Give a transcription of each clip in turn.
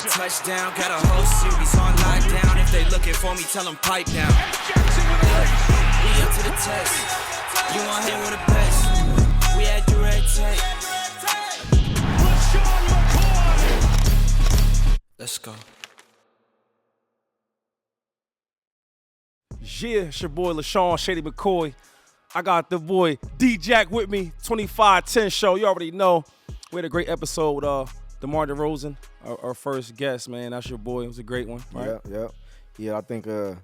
got touchdown, got a whole series on lockdown. If they looking for me, tell them pipe down. We up to the test. You want hang with the best. We had direct tape. Let's go. Yeah, it's your boy LaShawn Shady McCoy. I got the boy D-Jack with me, 25-10 show. You already know. We had a great episode with DeMar DeRozan, our first guest, man. That's your boy. It was a great one, right? Yeah, I think that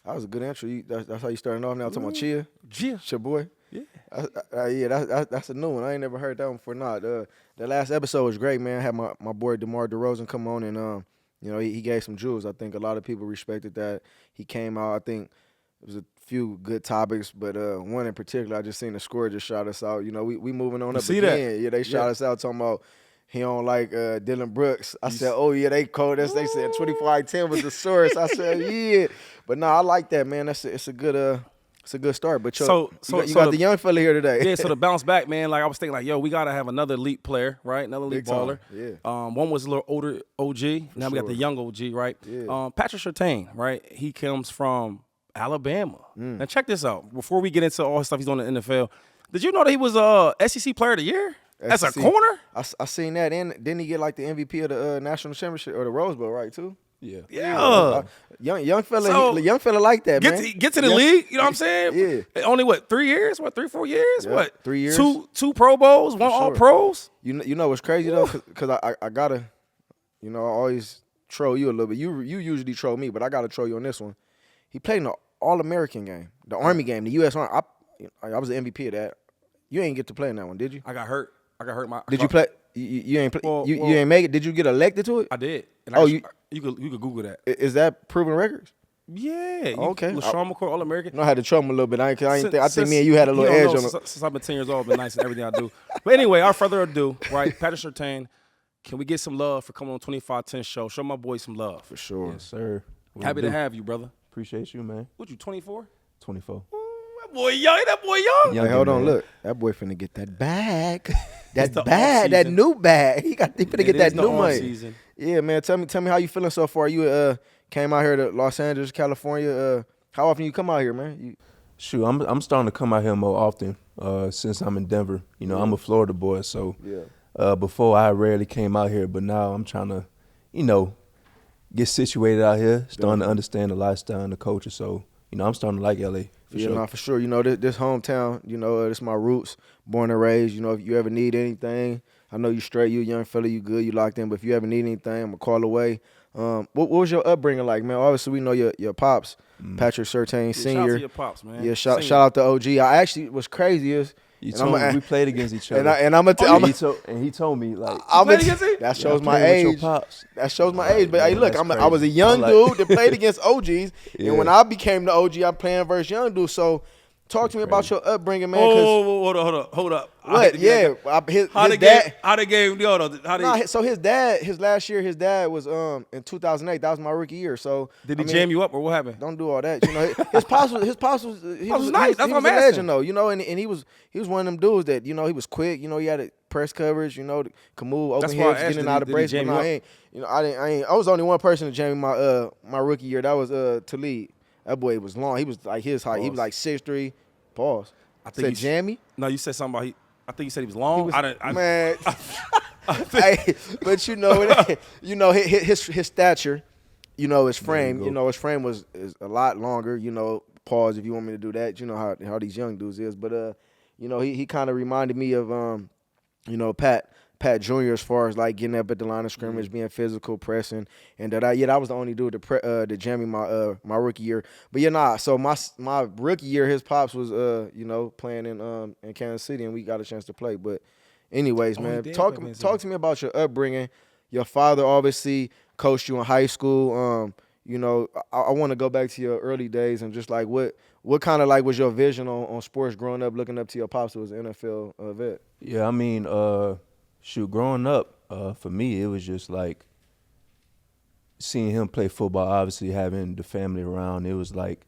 was a good intro. That's how you starting off now, talking about Chia? Chia. It's your boy? Yeah. That's a new one. I ain't never heard that one before. The last episode was great, man. I had my boy DeMar DeRozan come on and, he gave some jewels. I think a lot of people respected that. He came out, I think, it was a few good topics, but one in particular, I just seen the score just shout us out. We moving on up again. That? Yeah, they shout us out talking about he don't like Dylan Brooks. I said, oh, yeah, they called us. They said 25-10 was the source. I said, yeah. But no, I like that, man. It's a good start. But you got the young fella here today. Yeah, so to bounce back, man, like I was thinking, we got to have another elite player, right? Another elite baller. Yeah. One was a little older OG. Now we got the young OG, right? Yeah. Patrick Surtain, right? He comes from Alabama. Now check this out. Before we get into all the stuff he's doing in the NFL, did you know that he was SEC Player of the Year as a corner? I seen that. And didn't he get like the MVP of the national championship or the Rose Bowl, right, too? Yeah. Young fella like that, man. Get to the league, you know what I'm saying? Yeah. Only 3 years? 3-4 years? Yeah, What? 3 years. Two Pro Bowls, one All Pros. You know what's crazy though, because I gotta, I always troll you a little bit. You usually troll me, but I gotta troll you on this one. He played in the All-American game, the Army game, the U.S. Army. I was the MVP of that. You ain't get to play in that one, did you? I got hurt. Did you play? You ain't play. You ain't make it. Did you get elected to it? I did. And you could Google that. Is that proven records? Yeah. Okay. LaShawn McCoy, All-American. I had to trouble him a little bit. I think me and you had a little edge on him. Since I've been 10 years old, I've been nice in everything I do. But anyway, without further ado, right, Patrick Surtain, can we get some love for coming on 25-10 show? Show my boy some love. For sure. Yes, sir. Happy to have you, brother. Appreciate you, man. What, you 24? 24. That boy young. Hey, hold on, look. That boy finna get that bag. That new bag. He finna get that new money. Season. Yeah, man. Tell me how you feeling so far. You came out here to Los Angeles, California. How often you come out here, man? Shoot, I'm starting to come out here more often since I'm in Denver. I'm a Florida boy, so before I rarely came out here, but now I'm trying to, get situated out here, starting to understand the lifestyle and the culture. So, I'm starting to like LA for sure. No, for sure. This hometown, this my roots, born and raised. If you ever need anything, I know you straight, you a young fella, you good, you locked in. But if you ever need anything, I'm going to call away. What was your upbringing like, man? Obviously, we know your pops, Patrick Surtain Sr. Shout out to your pops, man. Yeah, shout out to OG. I actually, what's crazy is, you told me we played against each other. And I'm gonna tell. And he told me like, that shows my age. That shows my age. But hey, look, I was a young dude that played against OGs, and when I became the OG, I'm playing versus young dudes. So, talk to me about your upbringing, man. Hold up. What? Yeah, how the game? So his last year, his dad was in 2008. That was my rookie year. So did he jam you up or what happened? Don't do all that. His pops was nice. That's what I'm asking. Legend, though. And he was one of them dudes that he was quick. He had a press coverage. Could move open hips, getting out of brace. But I was only one person to jam my rookie year. That was Talib. That boy was long. He was like his height. Pause. He was like 6'3". Pause. I think said jammy. No, you said something about I think you said he was long. Man. Hey, but his stature, his frame, his frame is a lot longer. Pause if you want me to do that. You know how these young dudes is, but he kind of reminded me of Pat Jr. as far as like getting up at the line of scrimmage, being physical, pressing, and that I was the only dude to jam me my rookie year. But so my rookie year, his pops was playing in Kansas City, and we got a chance to play. But anyways, man, talk to me about your upbringing. Your father obviously coached you in high school. I want to go back to your early days and just like what kind of like was your vision on sports growing up, looking up to your pops who was an NFL vet? Yeah, I mean, growing up, for me, it was just like seeing him play football, obviously having the family around. It was like,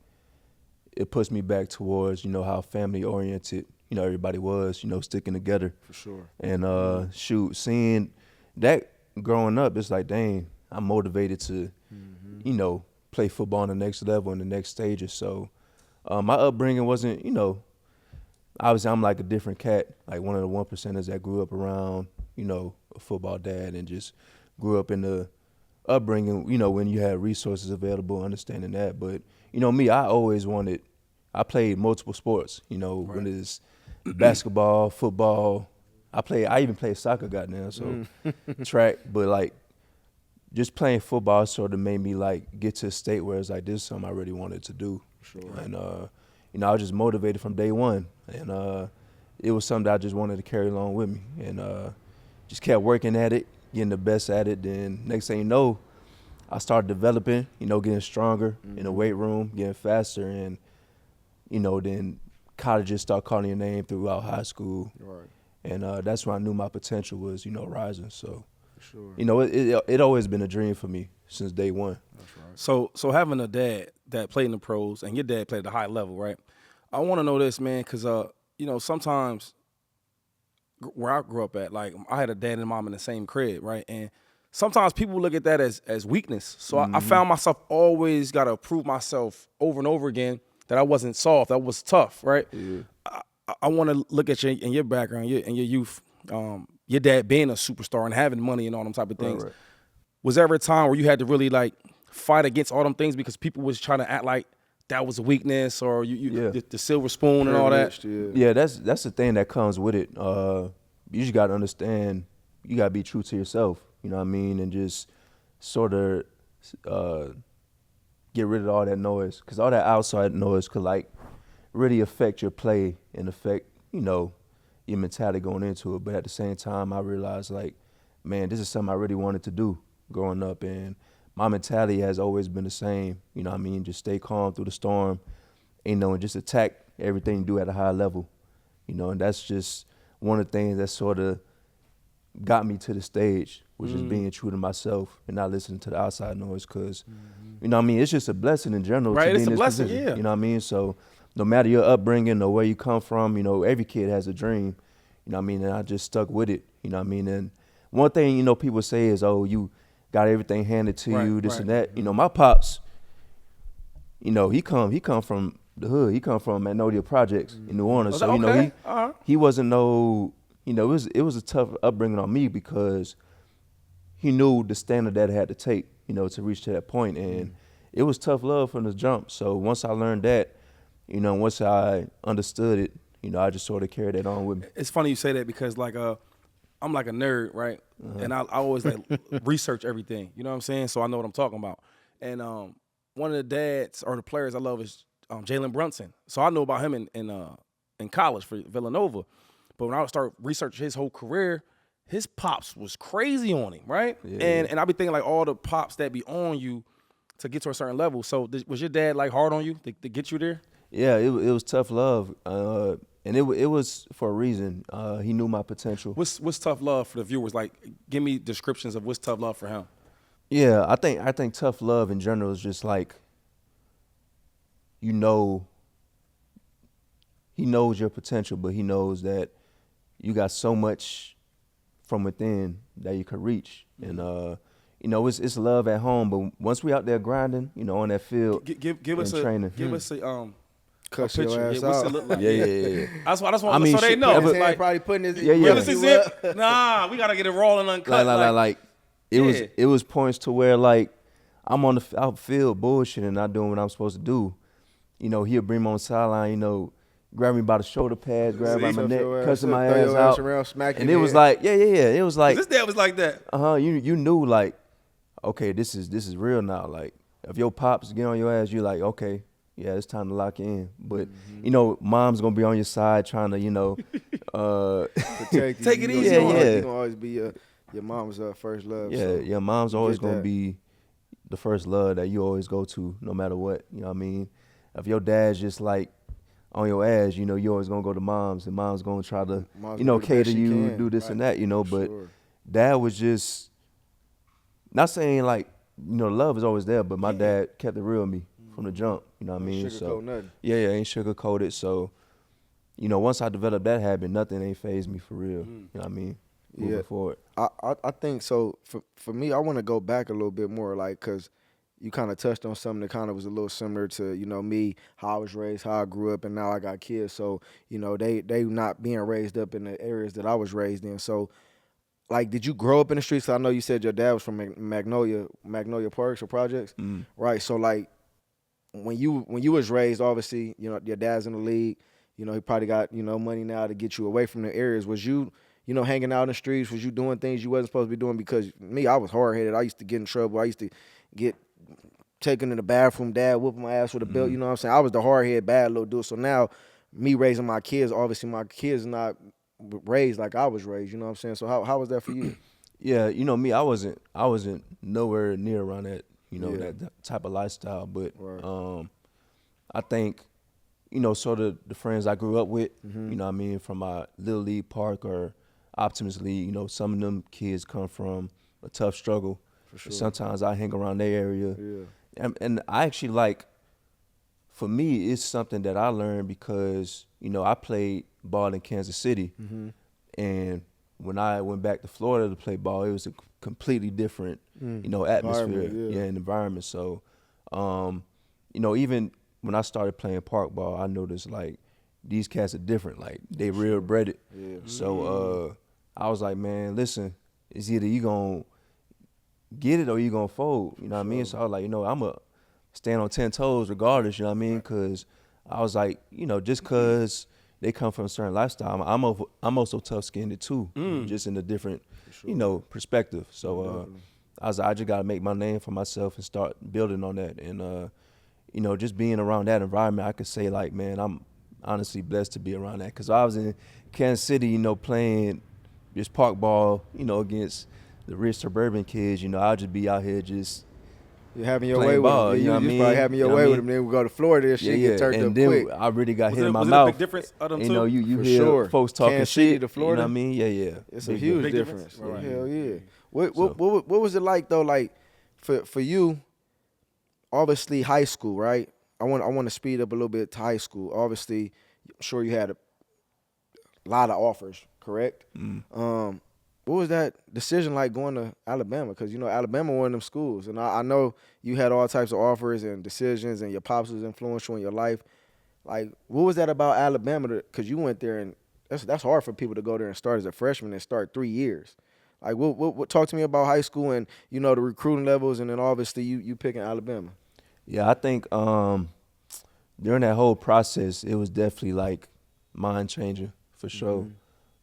it puts me back towards, how family-oriented, everybody was, sticking together. For sure. And, seeing that growing up, it's like, dang, I'm motivated to, you know, play football on the next level and the next stages. So my upbringing wasn't, you know, obviously I'm like a different cat, like one of the 1%ers that grew up around, you know, a football dad and just grew up in the upbringing, you know, when you had resources available, understanding that. But, you know, me, I played multiple sports, you know, when it's basketball, football. I even played soccer, goddamn, so track. But, like, just playing football sort of made me, like, get to a state where it's like, this is something I really wanted to do. Sure. And, you know, I was just motivated from day one. And it was something that I just wanted to carry along with me. And just kept working at it, getting the best at it. Then next thing you know, I started developing, you know, getting stronger in the weight room, getting faster. And, you know, then colleges start calling your name throughout high school. Right. And that's when I knew my potential was, you know, rising. So, sure. You know, it always been a dream for me since day one. That's right. So having a dad that played in the pros and your dad played at a high level, right? I want to know this, man, because, you know, sometimes where I grew up at, like, I had a dad and mom in the same crib, right? And sometimes people look at that as weakness. So I found myself always got to prove myself over and over again that I wasn't soft, I was tough, right? Yeah. I want to look at your background and your youth, your dad being a superstar and having money and all them type of things. Right. Was there ever a time where you had to really, like, fight against all them things because people was trying to act like that was a weakness or the silver spoon and all that? Yeah, that's the thing that comes with it. You just got to understand, you got to be true to yourself, you know what I mean, and just sort of get rid of all that noise, because all that outside noise could, like, really affect your play and affect, you know, your mentality going into it. But at the same time, I realized, like, man, this is something I really wanted to do growing up, and my mentality has always been the same, you know what I mean, just stay calm through the storm, you know, and just attack everything you do at a high level, you know, and that's just one of the things that sort of got me to the stage, which is being true to myself and not listening to the outside noise, because, you know what I mean, it's just a blessing in general to be in this position, you know what I mean, so no matter your upbringing or where you come from, you know, every kid has a dream, you know what I mean, and I just stuck with it, you know what I mean, and one thing, you know, people say is, oh, you got everything handed to you, this and that. You know, my pops, you know, he come from the hood. He come from Magnolia Projects in New Orleans. So, you know, he wasn't no, you know, it was a tough upbringing on me because he knew the standard that it had to take, you know, to reach to that point. And it was tough love from the jump. So once I learned that, you know, once I understood it, you know, I just sort of carried that on with me. It's funny you say that because, like, I'm like a nerd, right? And I always, like, research everything. You know what I'm saying? So I know what I'm talking about. And one of the dads or the players I love is Jalen Brunson. So I know about him in college for Villanova. But when I start researching his whole career, his pops was crazy on him, right? Yeah. And I be thinking, like, all the pops that be on you to get to a certain level. So was your dad, like, hard on you to get you there? Yeah, it was tough love. And it was for a reason. He knew my potential. What's tough love for the viewers? Like, give me descriptions of what's tough love for him. Yeah, I think tough love in general is just like, you know, he knows your potential, but he knows that you got so much from within that you could reach. And you know, it's love at home, but once we out there grinding, you know, on that field, give us training. Give us a Cuss your ass out. Like? Yeah. I just want so they know. Like, probably putting his This is it. Nah, we gotta get it raw and uncut. Like it was points to where, like, I'm on the outfield bullshitting and not doing what I'm supposed to do. You know, he'll bring me on the sideline, you know, grab me by the shoulder pads, grab by my neck, cussing my ass out. Around, and it was like, yeah. It was like, this dad was like that. You knew, like, okay, this is real now. Like, if your pops get on your ass, you're like, okay, yeah, it's time to lock in. But, you know, mom's going to be on your side trying to, you know, protect you. Take it easy. You're going to always be your mom's first love. Yeah, so your mom's always going to be the first love that you always go to no matter what. You know what I mean? If your dad's just, like, on your ass, you know, you're always going to go to mom's, and mom's going to try to, you know, cater you, do this and that, you know. But dad was just, not saying, like, you know, love is always there, but my dad kept it real with me from the jump, you know what I mean? So nothing. Yeah, ain't sugar-coated. So, you know, once I developed that habit, nothing ain't fazed me for real. You know what I mean? Moving forward. I think so. For me, I want to go back a little bit more, like, because you kind of touched on something that kind of was a little similar to, me, how I was raised, how I grew up, and now I got kids. So, they not being raised up in the areas that I was raised in. So, like, did you grow up in the streets? 'Cause I know you said your dad was from Magnolia Parks or Projects, right? So, like, when you was raised, obviously, your dad's in the league. He probably got, money now to get you away from the areas. Was you, hanging out in the streets? Was you doing things you wasn't supposed to be doing? Because me, I was hard-headed. I used to get in trouble. I used to get taken in the bathroom, dad whooping my ass with a belt. You know what I'm saying? I was the hard-headed, bad little dude. So now, me raising my kids, obviously my kids not raised like I was raised. You know what I'm saying? So how was that for you? Yeah, me, I wasn't nowhere near around that, that type of lifestyle. But I think, sort of the friends I grew up with, from my Little League Park or Optimus League, some of them kids come from a tough struggle. For sure. Sometimes I hang around their area. Yeah. And I actually for me, it's something that I learned because, I played ball in Kansas City. And when I went back to Florida to play ball, it was a completely different, atmosphere and environment. So, even when I started playing park ball, I noticed, these cats are different. They real bred it. Yeah. So, I was like, man, listen, it's either you going to get it or you going to fold. You know what I mean? So I was like, I'm going to stand on 10 toes regardless, you know what I mean? Because I was like, just because they come from a certain lifestyle, I'm also tough-skinned too, just in a different, perspective. So I was like, I just got to make my name for myself and start building on that. And, just being around that environment, I could say, man, I'm honestly blessed to be around that. Because I was in Kansas City, playing just park ball, against the rich suburban kids. I'll just be out here just you're having your way ball, with them. You know what I mean? Probably having your way with them. Then we go to Florida and shit get turned up quick. I really got hit in my was mouth. Was it a big difference of them two? You For hear sure. folks talking Kansas shit. City to Florida? You know what I mean? Yeah. It's a huge difference. Right. Hell yeah. What was it like though? Like for you, obviously high school, right? I want to speed up a little bit to high school. Obviously, I'm sure you had a lot of offers, correct? What was that decision like going to Alabama? Because, Alabama one of them schools. And I know you had all types of offers and decisions and your pops was influential in your life. Like, what was that about Alabama? Because you went there and that's hard for people to go there and start as a freshman and start 3 years. Like, what talk to me about high school and, the recruiting levels and then obviously you picking Alabama. Yeah, I think during that whole process, it was definitely mind-changing for sure.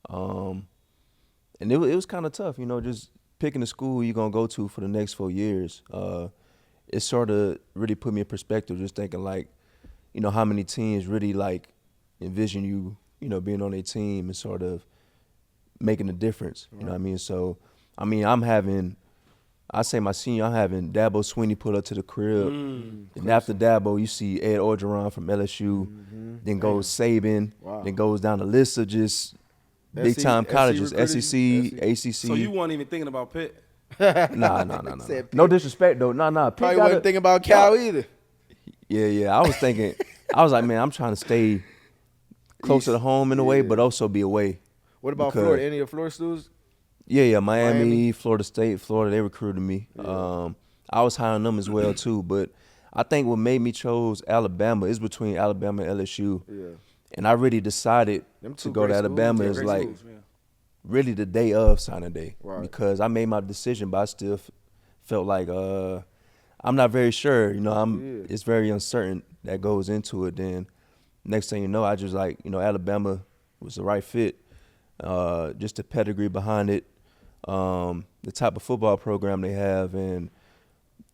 And it was kind of tough, just picking the school you're going to go to for the next 4 years. It sort of really put me in perspective, just thinking how many teams really envision you, being on a team and sort of making a difference. You know what I mean? So, I say my senior, I'm having Dabo Swinney pull up to the crib. And after Dabo, you see Ed Orgeron from LSU. Then goes Saban. Then goes down the list of just big-time colleges, SEC, ACC. So you weren't even thinking about Pitt? Nah. No disrespect, though. Nah. Pitt probably wasn't thinking about Cal either. Yeah. I was thinking, man, I'm trying to stay closer to home in a way, but also be away. What about Florida? Any of Florida students? Yeah, Miami, Florida State, Florida, they recruited me. Yeah. I was high on them as well, too. But I think what made me chose Alabama is between Alabama and LSU. Yeah. And I really decided to go to Alabama is really the day of signing day. Right. Because I made my decision, but I still felt like I'm not very sure. It's very uncertain that goes into it. Then next thing you know, I just Alabama was the right fit. Just the pedigree behind it, the type of football program they have, and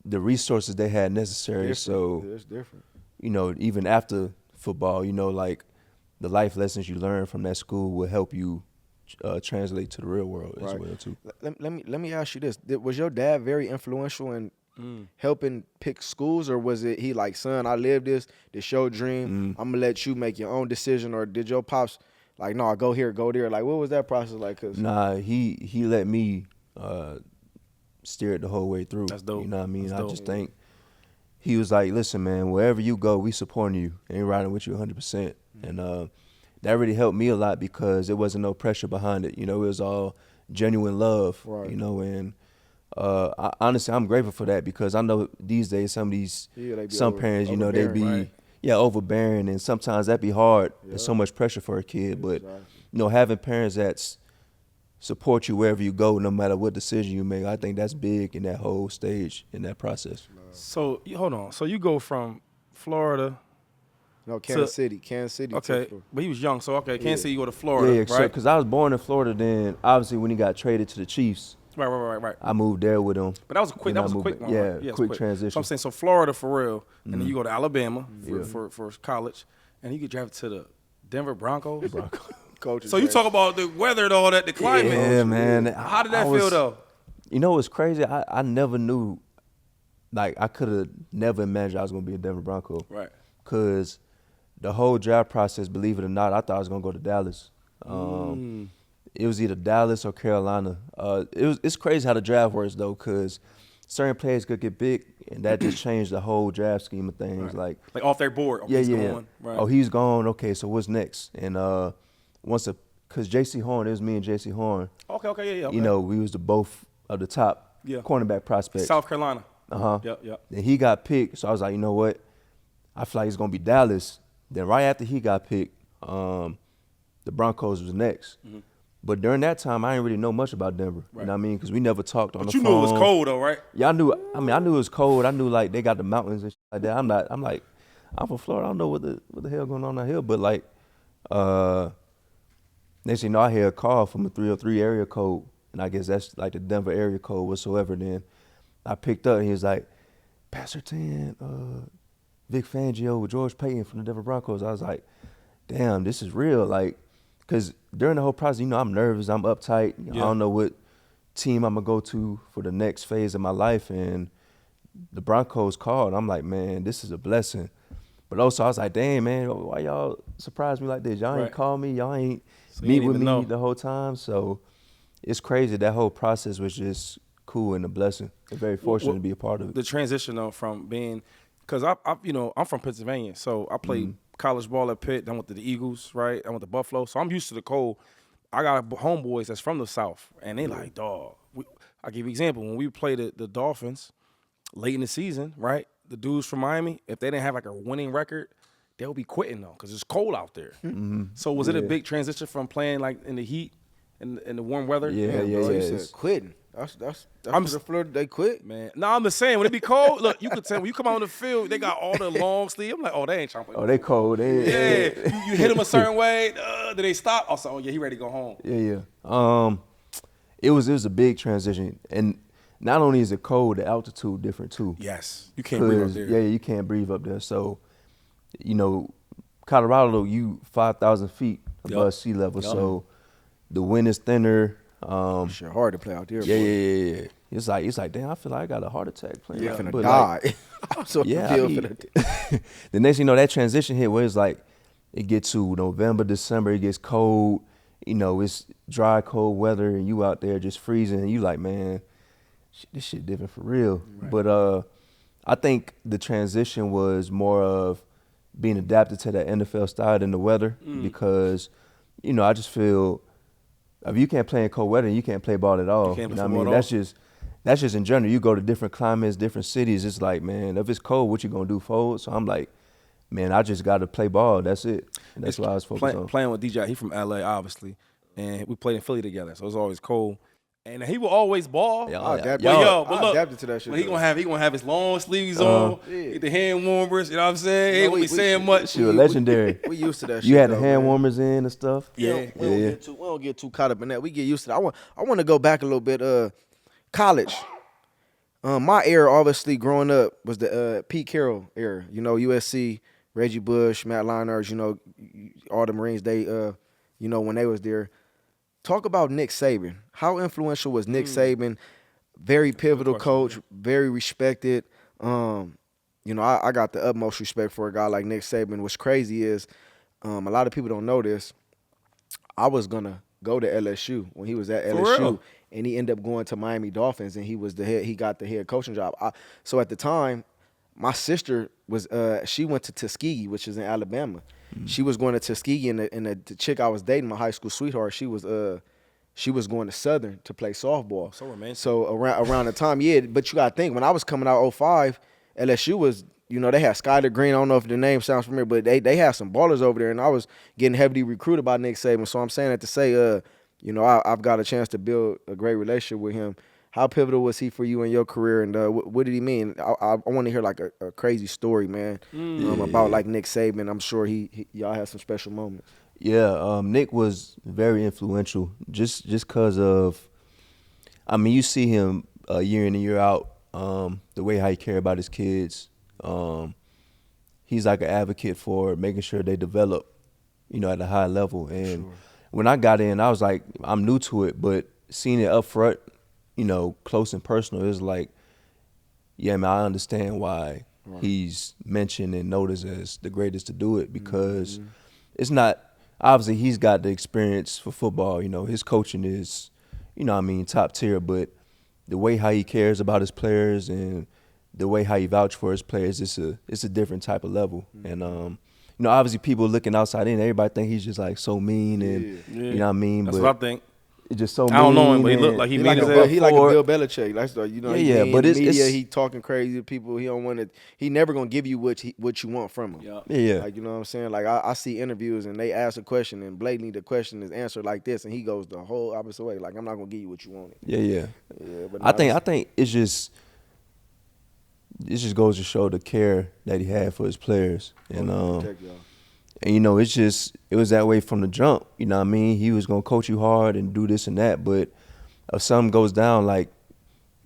the resources they had necessary. So it's different. Even after football, the life lessons you learn from that school will help you translate to the real world as well too. Let me ask you this: was your dad very influential in helping pick schools, or was it he son, I live this your dream, I'm gonna let you make your own decision, or did your pops no, go here, go there? What was that process like? Nah, he let me steer it the whole way through. That's dope. You know what I mean? That's I just think he was like, listen, man, wherever you go, we supporting you. Ain't riding with you 100%. And that really helped me a lot because there wasn't no pressure behind it. It was all genuine love, Right. and honestly, I'm grateful for that because I know these days some of these parents, they be right. overbearing, and sometimes that be hard. There's so much pressure for a kid, but having parents that's support you wherever you go, no matter what decision you make, I think that's big in that whole stage, in that process. So hold on. So you go from Florida. No, Kansas City. Okay, but he was young, so Kansas City, you go to Yeah, Florida, right? because I was born in Florida. Then obviously when he got traded to the Chiefs, Right. I moved there with him. But that was a quick. Then That was I a moved quick back. one. Yeah, right? It's quick transition. So I'm saying, so Florida for real, and then you go to Alabama Yeah. for college, and you get drafted to the Denver Broncos. Coaches. So you talk about the weather and all that, the climate. Yeah, man. How did that I feel was- though? You know what's crazy? I never knew, like I could have never imagined I was gonna be a Denver Bronco. Right. Cause the whole draft process, believe it or not, I thought I was gonna go to Dallas. It was either Dallas or Carolina. It's crazy how the draft works though, cause certain players could get big, and that just changed the whole draft scheme of things. Like off their board. Yeah. He's going. Right. Oh, he's gone. Okay, so what's next? And cause J.C. Horn, it was me and J.C. Horn. Okay, yeah. Okay. We was both of the top cornerback prospects. South Carolina. Yep. Then he got picked, so I was like, you know what? I feel like it's gonna be Dallas. Then right after he got picked, the Broncos was next. Mm-hmm. But during that time, I didn't really know much about Denver. Right. You know what I mean? Because we never talked on But the you phone. knew it was cold though, right? Yeah, I knew it was cold. I knew like they got the mountains and shit like that. I'm from Florida. I don't know what the hell going on out here. But like, next thing you know, I hear a call from a 303 area code, and I guess that's like the Denver area code whatsoever. Then I picked up, and he was like, Pastor Tan, Vic Fangio with George Payton from the Denver Broncos. I was like, damn, this is real. Like, because during the whole process, I'm nervous, I'm uptight. I don't know what team I'm going to go to for the next phase of my life. And the Broncos called. I'm like, man, this is a blessing. But also, I was like, damn, man, why y'all surprised me like this? Y'all ain't call me. Y'all ain't meet with me the whole time. So it's crazy. That whole process was just cool and a blessing. I'm very fortunate to be a part of it. The transition though from being, because I'm from Pennsylvania, so I played college ball at Pitt. Then I went to the Eagles, right? I went to Buffalo, so I'm used to the cold. I got homeboys that's from the South, and they like, dog. I give you an example. When we played the Dolphins late in the season, right? The dudes from Miami, if they didn't have like a winning record, they'll be quitting though, because it's cold out there. So was it a big transition from playing like in the heat and the warm weather? Yeah. You said quitting. That's the Florida they quit. Man, no, I'm just saying when it be cold. Look, you could tell when you come out on the field, they got all the long sleeve. I'm like, oh, they ain't trying to play. Oh, they cold. You hit them a certain way. Do they stop? Also, oh yeah, he ready to go home. Yeah. It was a big transition, and not only is it cold, the altitude different too. Yes, you can't breathe up there. Yeah, you can't breathe up there. So, Colorado, you 5,000 feet above sea level, so the wind is thinner. Sure, hard to play out there. Yeah. It's like, damn, I feel like I got a heart attack playing. Yeah, out. finna But die. The next thing you know, that transition hit where it's like it gets to November, December, it gets cold. It's dry, cold weather, and you out there just freezing. And you like, man, this shit different for real. Right. But I think the transition was more of being adapted to that NFL style than the weather because, I just feel if you can't play in cold weather, you can't play ball at all. You know what I mean? That's just in general. You go to different climates, different cities. It's like, man, if it's cold, what you gonna do, fold? So I'm like, man, I just got to play ball. That's it. And that's what I was focused on. Playing with DJ, he from LA, obviously, and we played in Philly together, so it was always cold. And he will always ball. I adapted to that shit. But he gonna have his long sleeves on, get the hand warmers. You know what I'm saying? He ain't gonna be saying much. You're legendary. We used to that. You shit, had the hand warmers in and stuff. We don't get too caught up in that. We get used to that. I want to go back a little bit. College. My era, obviously, growing up was the Pete Carroll era. USC, Reggie Bush, Matt Leinart. All the Marines. They, when they was there. Talk about Nick Saban. How influential was Nick Saban? Very pivotal coach, very respected. I got the utmost respect for a guy like Nick Saban. What's crazy is a lot of people don't know this. I was going to go to LSU when he was at LSU, and he ended up going to Miami Dolphins, and he got the head coaching job. So at the time, my sister she went to Tuskegee, which is in Alabama. She was going to Tuskegee, and the chick I was dating, my high school sweetheart, she was she was going to Southern to play softball. So romantic. So around the time, but you got to think, when I was coming out 05, LSU was, they had Skyler Green. I don't know if the name sounds familiar, but they had some ballers over there, and I was getting heavily recruited by Nick Saban. So I'm saying that to say, I've got a chance to build a great relationship with him. How pivotal was he for you in your career, and what did he mean? I want to hear like a crazy story, man, about like Nick Saban. I'm sure y'all had some special moments. Yeah, Nick was very influential just because of, you see him year in and year out, the way how he cared about his kids. He's like an advocate for making sure they develop, at a high level. And when I got in, I was like, I'm new to it, but seeing it up front, close and personal, is like, yeah, man, I understand why he's mentioned and noticed as the greatest to do it, because it's not, obviously he's got the experience for football, his coaching is, top tier, but the way how he cares about his players and the way how he vouch for his players, it's a different type of level. And obviously people looking outside in, everybody think he's just like so mean and you know what I mean. That's but what I think. It's just so I don't know him, mean, but he and looked like he mean like as a, hell. he like a Bill Belichick. That's the, Yeah, he but in it's- the media, it's- he talking crazy to people. He don't want to. He never gonna give you what you want from him. Yeah. Like, you know what I'm saying? Like I see interviews and they ask a question and blatantly the question is answered like this, and he goes the whole opposite way. Like, I'm not gonna give you what you wanted. Yeah. But I think it just goes to show the care that he had for his players. And protect y'all. And it was that way from the jump. You know what I mean? He was gonna coach you hard and do this and that, but if something goes down, like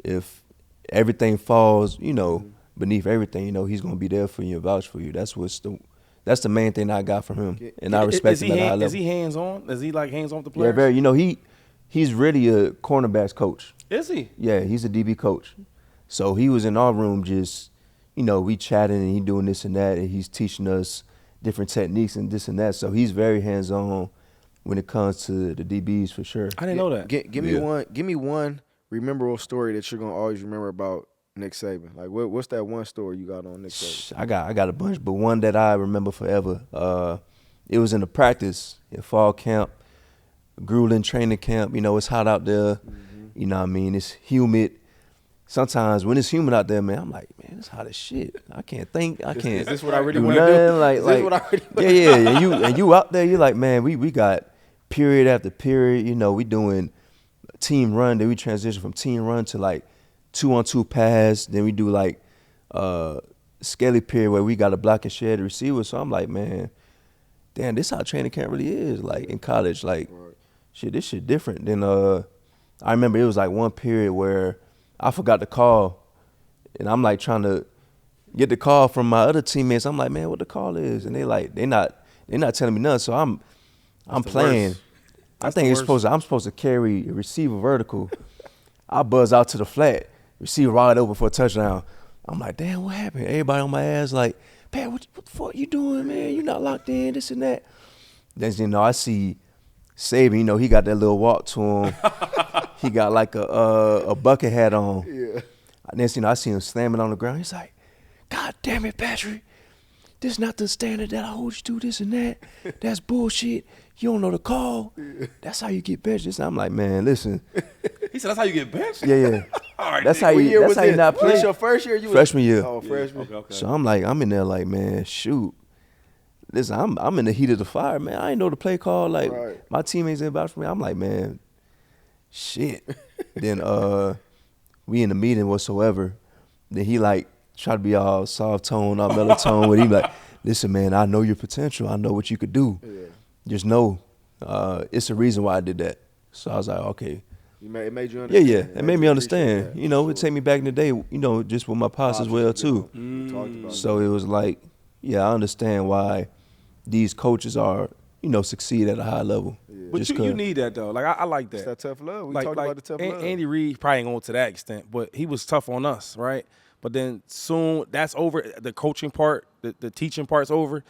if everything falls, beneath everything, he's gonna be there for you and vouch for you. That's the main thing I got from him, and I respect him at a high level. Is he hands on? Is he like hands on with the players? Yeah, very. He's really a cornerbacks coach. Is he? Yeah, he's a DB coach. So he was in our room just, we chatting and he doing this and that, and he's teaching us different techniques and this and that. So he's very hands-on when it comes to the DBs for sure. I didn't know that. Give me one memorable story that you're gonna always remember about Nick Saban. Like, what's that one story you got on Nick Saban? I got a bunch, but one that I remember forever. It was in the practice in fall camp, grueling training camp. It's hot out there. You know what I mean? It's humid. Sometimes when it's humid out there, man, I'm like, man, it's hot as shit. I can't think. I can't. Is this what I really do want to do? nothing. Is this what I really wanna Yeah. And you out there, you're like, man, we got period after period. We doing team run. Then we transition from team run to like 2-on-2 pass. Then we do like skelly period where we got to block and share the receiver. So I'm like, man, damn, this how training camp really is. Like in college, like shit, this shit different. Then I remember it was like one period where I forgot to call, and I'm like trying to get the call from my other teammates. I'm like, man, what the call is? And they not telling me nothing. So I'm playing. I think I'm supposed to carry a receiver vertical. I buzz out to the flat, receiver wide open for a touchdown. I'm like, damn, what happened? Everybody on my ass like, Pat, what the fuck you doing, man? You not locked in, this and that. Then I see Saban, he got that little walk to him. He got like a bucket hat on. Yeah. Next thing I see him slamming on the ground. He's like, God damn it, Patrick. This not the standard that I hold you to, this and that. That's bullshit. You don't know the call. That's how you get benched. I'm like, man, listen. He said that's how you get benched? Yeah. All right. That's how What you year was not this? play. Was your first year? Freshman year. Oh, freshman. Okay. So I'm in there like, man, shoot. Listen, I'm in the heat of the fire, man. I ain't know the play call. Like, my teammates ain't about for me. I'm like, man, shit. Then we in the meeting whatsoever. Then he like try to be all soft tone, all mellow tone. With he like, listen, man, I know your potential. I know what you could do. Yeah. Just know, it's a reason why I did that. So I was like, okay. It made you understand. Yeah. It made me understand. that, It would take me back in the day, just with my pops as well too. We talked about So it was like, yeah, I understand why these coaches are, succeed at a high level. Yeah. But Just you 'cause- need that, though. Like, I like It's that. that tough love. We Like talked about the tough love. Andy Reid probably ain't going to that extent, but he was tough on us, right? But then soon that's over. The coaching part, the teaching part's over.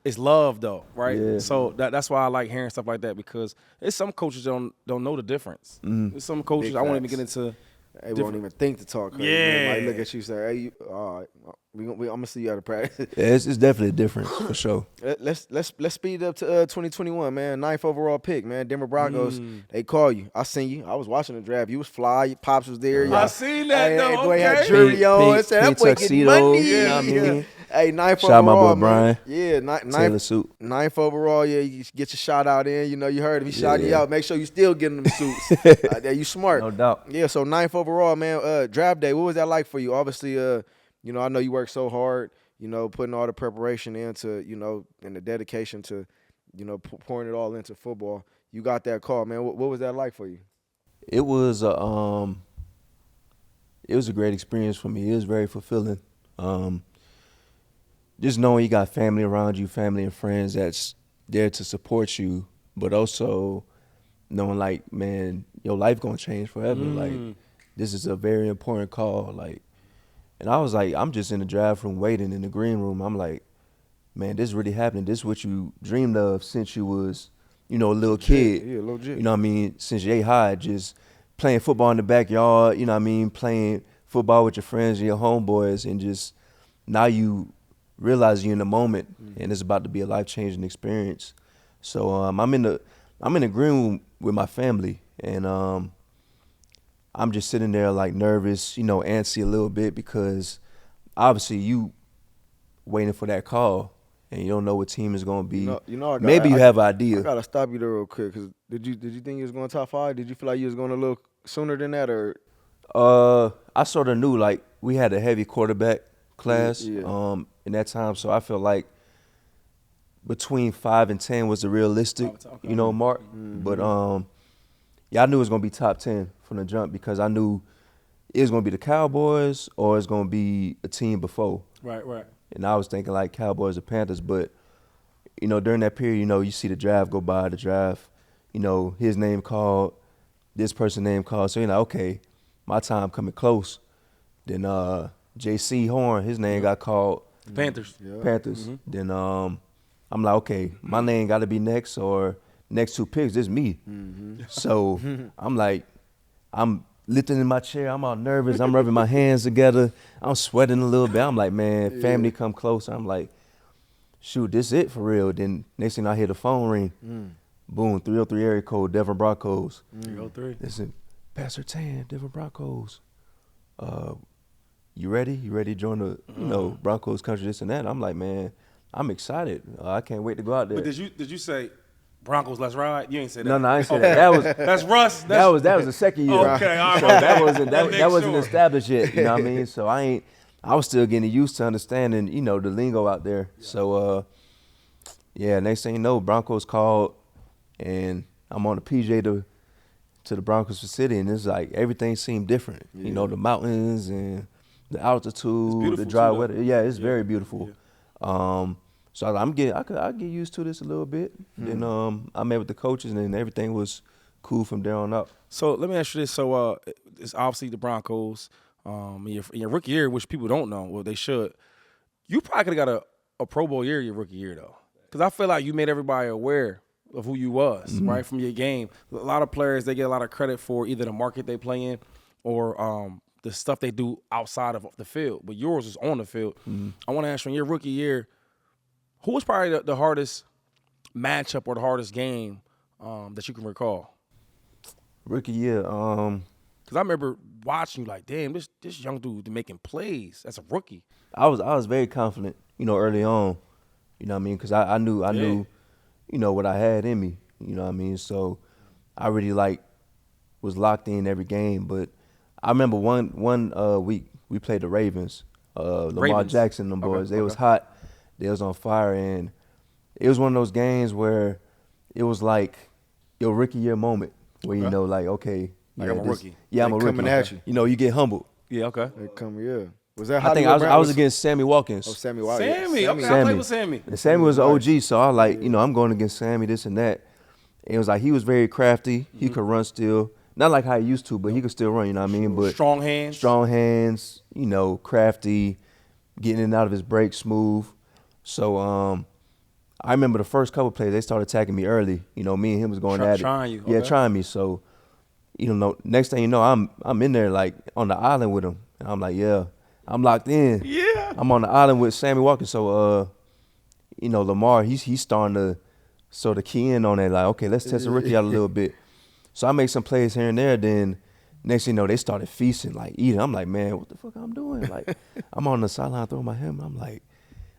It's love, though, right? Yeah. So that's why I like hearing stuff like that, because there's some coaches that don't know the difference. There's some coaches, Big I won't even facts. get into They won't even think to talk crazy. Yeah. They might look at you and say, hey, all right, I'm gonna see you out of practice. Yeah, it's definitely a difference for sure. Let's speed it up to 2021, man. 9th overall pick, man. Denver Broncos. They call you. I seen you. I was watching the draft. You was fly. Your pops was there. I seen that, hey, though. Hey, boy Okay. had jury on. Pink Said, that boy getting tuxedo, money. you know what I mean? Hey, 9th Shout out my overall, boy man. Brian. Yeah, Taylor 9th, suit. 9th overall. Yeah, you get your shot out in. You know, you heard him. He shot you Yeah. out. Make sure you still getting them suits. You smart. No doubt. Yeah, so 9th overall, man. Draft day, what was that like for you? Obviously, I know you worked so hard, putting all the preparation into, and the dedication to, pouring it all into football. You got that call, man. What was that like for you? It was a great experience for me. It was very fulfilling. Just knowing you got family around you, family and friends that's there to support you, but also knowing like, man, your life gonna change forever. Like, this is a very important call. Like, and I was like, I'm just in the draft room waiting in the green room. I'm like, man, this is really happening. This is what you dreamed of since you was, a little kid. Yeah, legit. You know what I mean? Since you're high, just playing football in the backyard, you know what I mean? Playing football with your friends and your homeboys, and just now you realize you're in the moment, and it's about to be a life-changing experience. So I'm in the green room with my family, and I'm just sitting there like nervous, antsy a little bit, because obviously you waiting for that call and you don't know what team is going to be. Maybe you have an idea. I got to stop you there real quick, because did you think you was going top 5? Did you feel like you was going a little sooner than that, or? I sort of knew, like, we had a heavy quarterback class in that time, so I felt like between 5 and 10 was the realistic, mark. But I knew it was gonna be top 10 from the jump, because I knew it was gonna be the Cowboys or it's gonna be a team before. Right. And I was thinking like Cowboys or Panthers, but during that period, you see the draft go by, his name called, this person's name called, so you're like, okay, my time coming close. Then J.C. Horn, his name got called. Panthers. Panthers. Then I'm like, okay, my name got to be next, or next 2 picks, this me. So I'm like, I'm lifting in my chair. I'm all nervous. I'm rubbing my hands together. I'm sweating a little bit. I'm like, man, family come close. I'm like, shoot, this it for real. Then next thing I hear the phone ring. Boom, 303 area code, Denver Broncos. 303. Listen, Pastor Tan, Denver Broncos. You ready? You ready to join the Broncos country, this and that? I'm like, man, I'm excited. I can't wait to go out there. But did you say Broncos, let's ride? You ain't say that. No, I ain't say that. That was that's Russ. that was the second year. Okay, all right. So that wasn't Make wasn't sure. established yet. You know what I mean? So I was still getting used to understanding, the lingo out there. Yeah. So next thing you know, Broncos called, and I'm on the PJ to the Broncos facility, and it's like everything seemed different. Yeah. The mountains and the altitude, the too, dry though. weather. Yeah, it's very beautiful. Yeah. So I get used to this a little bit. Then I met with the coaches, and then everything was cool from there on up. So let me ask you this. So it's obviously the Broncos. In your rookie year, which people don't know, well, they should. You probably could have got a Pro Bowl year your rookie year, though. Because I feel like you made everybody aware of who you was, right, from your game. A lot of players, they get a lot of credit for either the market they play in or the stuff they do outside of the field. But yours is on the field. I want to ask you, in your rookie year, who was probably the hardest matchup or the hardest game that you can recall? Rookie year, Because I remember watching you like, damn, this young dude making plays. That's a rookie. I was very confident, early on. You know what I mean? Because I knew, what I had in me. You know what I mean? So I really was locked in every game. But I remember one week we played the Ravens. Lamar Jackson, them boys. They was hot. They was on fire, and it was one of those games where it was like your rookie year moment where okay, I'm a rookie. Yeah, I'm a rookie. Coming at you. You get humbled. Yeah, okay. They come, yeah. Was that I think I was against Sammy Watkins. Oh, Sammy Watkins. Sammy. Okay, I played with Sammy. And Sammy was an OG, so I I'm going against Sammy, this and that. And it was like he was very crafty. He could run still. Not like how he used to, but he could still run, you know what I mean? But Strong hands. Strong hands, crafty, getting in and out of his break smooth. So I remember the first couple plays, they started attacking me early. Me and him was going at it. Trying you. Yeah, Okay. trying me. So next thing you know, I'm in there like on the island with him, and I'm like, yeah, I'm locked in. Yeah. I'm on the island with Sammy Walker, so Lamar, he's starting to sort of key in on that, like, okay, let's test the rookie out a little bit. So I make some plays here and there. Then next thing you know, they started feasting, like eating. I'm like, man, what the fuck I'm doing? Like, I'm on the sideline throwing my helmet. I'm like,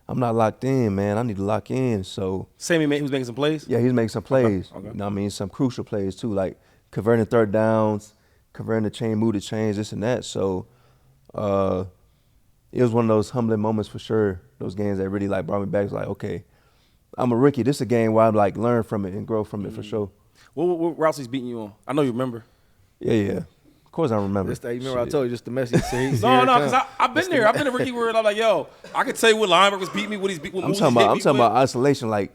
I'm not locked in, man. I need to lock in. So Sammy was making some plays? yeah, he's making some plays. Okay. You know what I mean? Some crucial plays too, like converting third downs, converting the chain, move the chains, this and that. So it was one of those humbling moments for sure. Those games that really like brought me back. It's like, okay, I'm a rookie. This is a game where I like learn from it and grow from it for sure. What routes he's beating you on? I know you remember. Yeah. Of course I remember. You remember I told you just the message. No, because I've been there. I've been a rookie where I'm like, yo, I can tell you what linebackers beat me, what he's beat. What I'm talking about isolation, like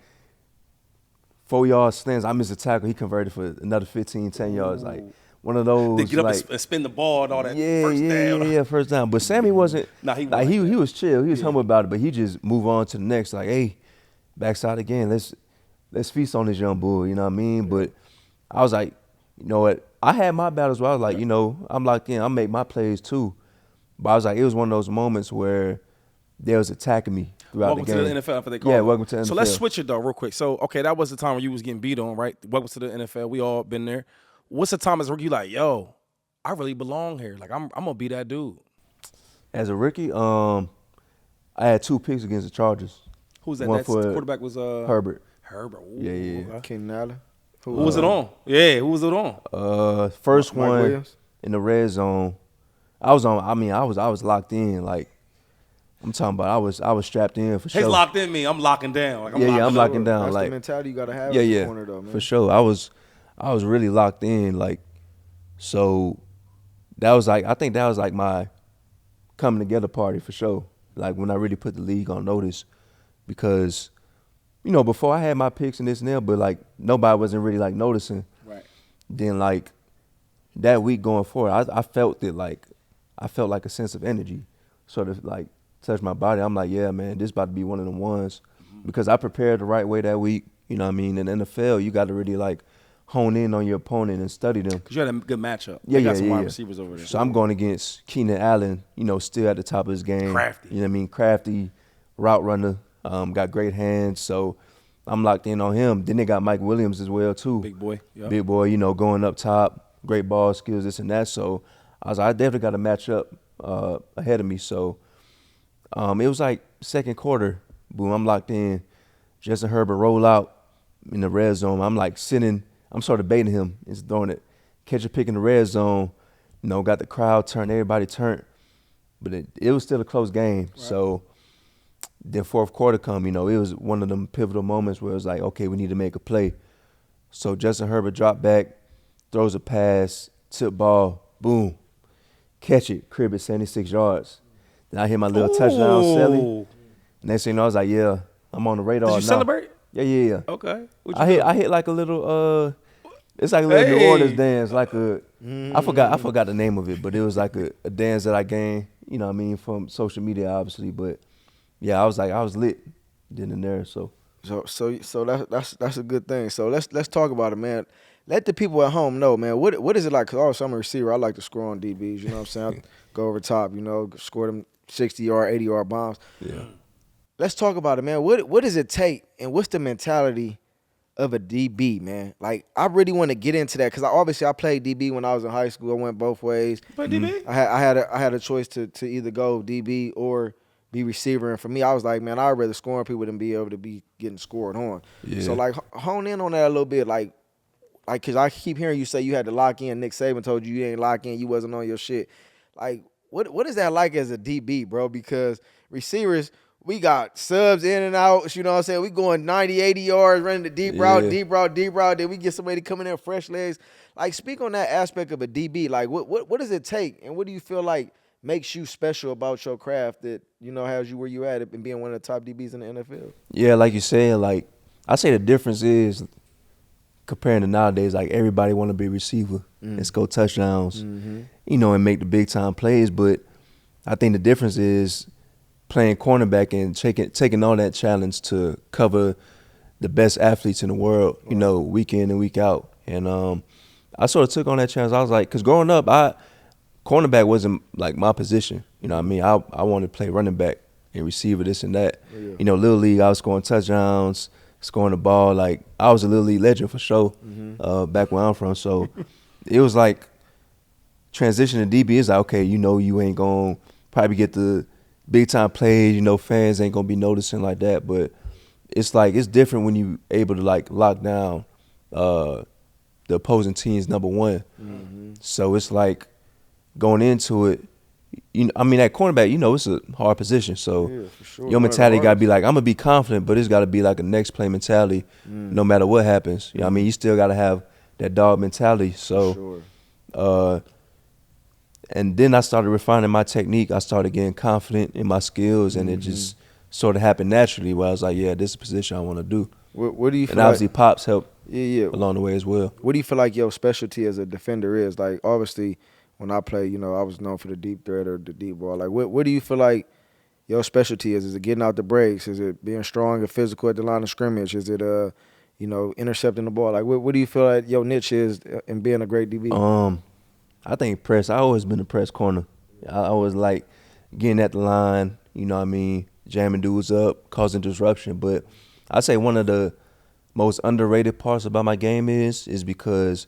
4-yard slants. I missed a tackle. He converted for another 15, 10 yards. Like one of those. They get up like, and spin the ball and all that. Yeah, first down. But Sammy wasn't. Nah, he was chill. He was humble about it. But he just move on to the next. Like, hey, backside again. Let's feast on this young bull. You know what I mean? But I was like, you know what? I had my battles where I was like, I'm locked in. I make my plays too. But I was like, it was one of those moments where they was attacking me throughout the game. Welcome to the NFL, for they call Yeah, it. welcome to the NFL. So let's switch it though, real quick. So okay, that was the time where you was getting beat on, right? Welcome to the NFL. We all been there. What's the time as a rookie you like, yo, I really belong here. Like I'm gonna be that dude. As a rookie, I had 2 picks against the Chargers. Who's that? One That for quarterback was Herbert. Herbert. Ooh, Yeah. okay. Keenan Allen. Who was it on? Yeah, who was it on? First Mike one Williams? in the red zone. I was locked in. Like I'm talking about, I was strapped in for sure. He's locked in me. I'm locking down. Like, I'm locking down. That's like the mentality you gotta have in the corner though, man. for sure. I was really locked in. Like so, that was like, I think that was like my coming together party for sure. Like when I really put the league on notice, because before I had my picks and this and that, but like nobody wasn't really like noticing. Right. Then like that week going forward, I felt it, like I felt like a sense of energy sort of like touched my body. I'm like, yeah, man, this about to be one of them ones, because I prepared the right way that week. You know what I mean? In the NFL, you got to really like hone in on your opponent and study them. Because you had a good matchup. Yeah, They got yeah, some yeah, wide yeah. receivers over there. So I'm going against Keenan Allen, still at the top of his game. Crafty. You know what I mean? Crafty, route runner, got great hands. So I'm locked in on him. Then they got Mike Williams as well too. Big boy. Yep. Big boy, going up top, great ball skills, this and that. So I was like, I definitely got a matchup ahead of me. So it was like second quarter, boom, I'm locked in. Justin Herbert roll out in the red zone. I'm like sitting, I'm sort of baiting him and throwing it. Catch a pick in the red zone, got the crowd turned, everybody turned. But it was still a close game. Right. So then fourth quarter come, it was one of them pivotal moments where it was like, okay, we need to make a play. So Justin Herbert dropped back, throws a pass, tip ball, boom, catch it, crib it 76 yards. Then I hit my little touchdown celly. Next thing you know, I was like, yeah, I'm on the radar now. Did you celebrate? Yeah. Okay. I hit like a little it's like a little New Orleans dance, like I forgot the name of it, but it was like a dance that I gained, from social media obviously. But yeah, I was lit then and there. So that's a good thing. So let's talk about it, man. Let the people at home know, man. What is it like? Because also I'm a receiver. I like to score on DBs. You know what I'm saying? I go over top. Score them 60-yard, 80-yard bombs. Yeah. Let's talk about it, man. What does it take, and what's the mentality of a DB, man? Like, I really want to get into that because I played DB when I was in high school. I went both ways. You played DB? I had a choice to either go DB or be receiver, and for me, I was like, man, I'd rather score on people than be able to be getting scored on. Yeah. So like, hone in on that a little bit, like, because I keep hearing you say you had to lock in. Nick Saban told you ain't lock in. You wasn't on your shit. Like, what is that like as a DB, bro? Because receivers, we got subs in and out. You know what I'm saying? We going 90, 80 yards, running the deep route. Then we get somebody coming in fresh legs. Like, speak on that aspect of a DB. Like, what does it take, and what do you feel like makes you special about your craft that has you where you at and being one of the top DBs in the NFL? Yeah, like you said, like I say the difference is comparing to nowadays, like everybody want to be a receiver and score touchdowns, and make the big time plays. But I think the difference is playing cornerback and taking on that challenge to cover the best athletes in the world, week in and week out. And I sort of took on that chance. I was like, because growing up, cornerback wasn't like my position. You know what I mean? I wanted to play running back and receiver, this and that. Yeah. You know, Little League, I was scoring touchdowns, scoring the ball. Like, I was a Little League legend for sure, back where I'm from. So it was like transition to DB is like, okay, you know you ain't going to probably get the big-time plays. You know, fans ain't going to be noticing like that. But it's like it's different when you able to, like, lock down the opposing team's number one. So it's like going into it, you know, I mean, at cornerback, you know, it's a hard position. So for sure. your mentality got to be like, I'm going to be confident, but it's got to be like a next play mentality no matter what happens. You know what I mean? You still got to have that dog mentality. So, and then I started refining my technique. I started getting confident in my skills, and it just sort of happened naturally where I was like, yeah, this is a position I want to do. What do you feel and obviously Pops helped along the way as well. What do you feel like your specialty as a defender is? Like, obviously, when I play, you know, I was known for the deep threat or the deep ball. Like, what do you feel like your specialty is? Is it getting out the breaks? Is it being strong and physical at the line of scrimmage? Is it, you know, intercepting the ball? Like, what do you feel like your niche is in being a great DB? I think press. I always been a press corner. I always like getting at the line, you know what I mean, jamming dudes up, causing disruption. But I'd say one of the most underrated parts about my game is because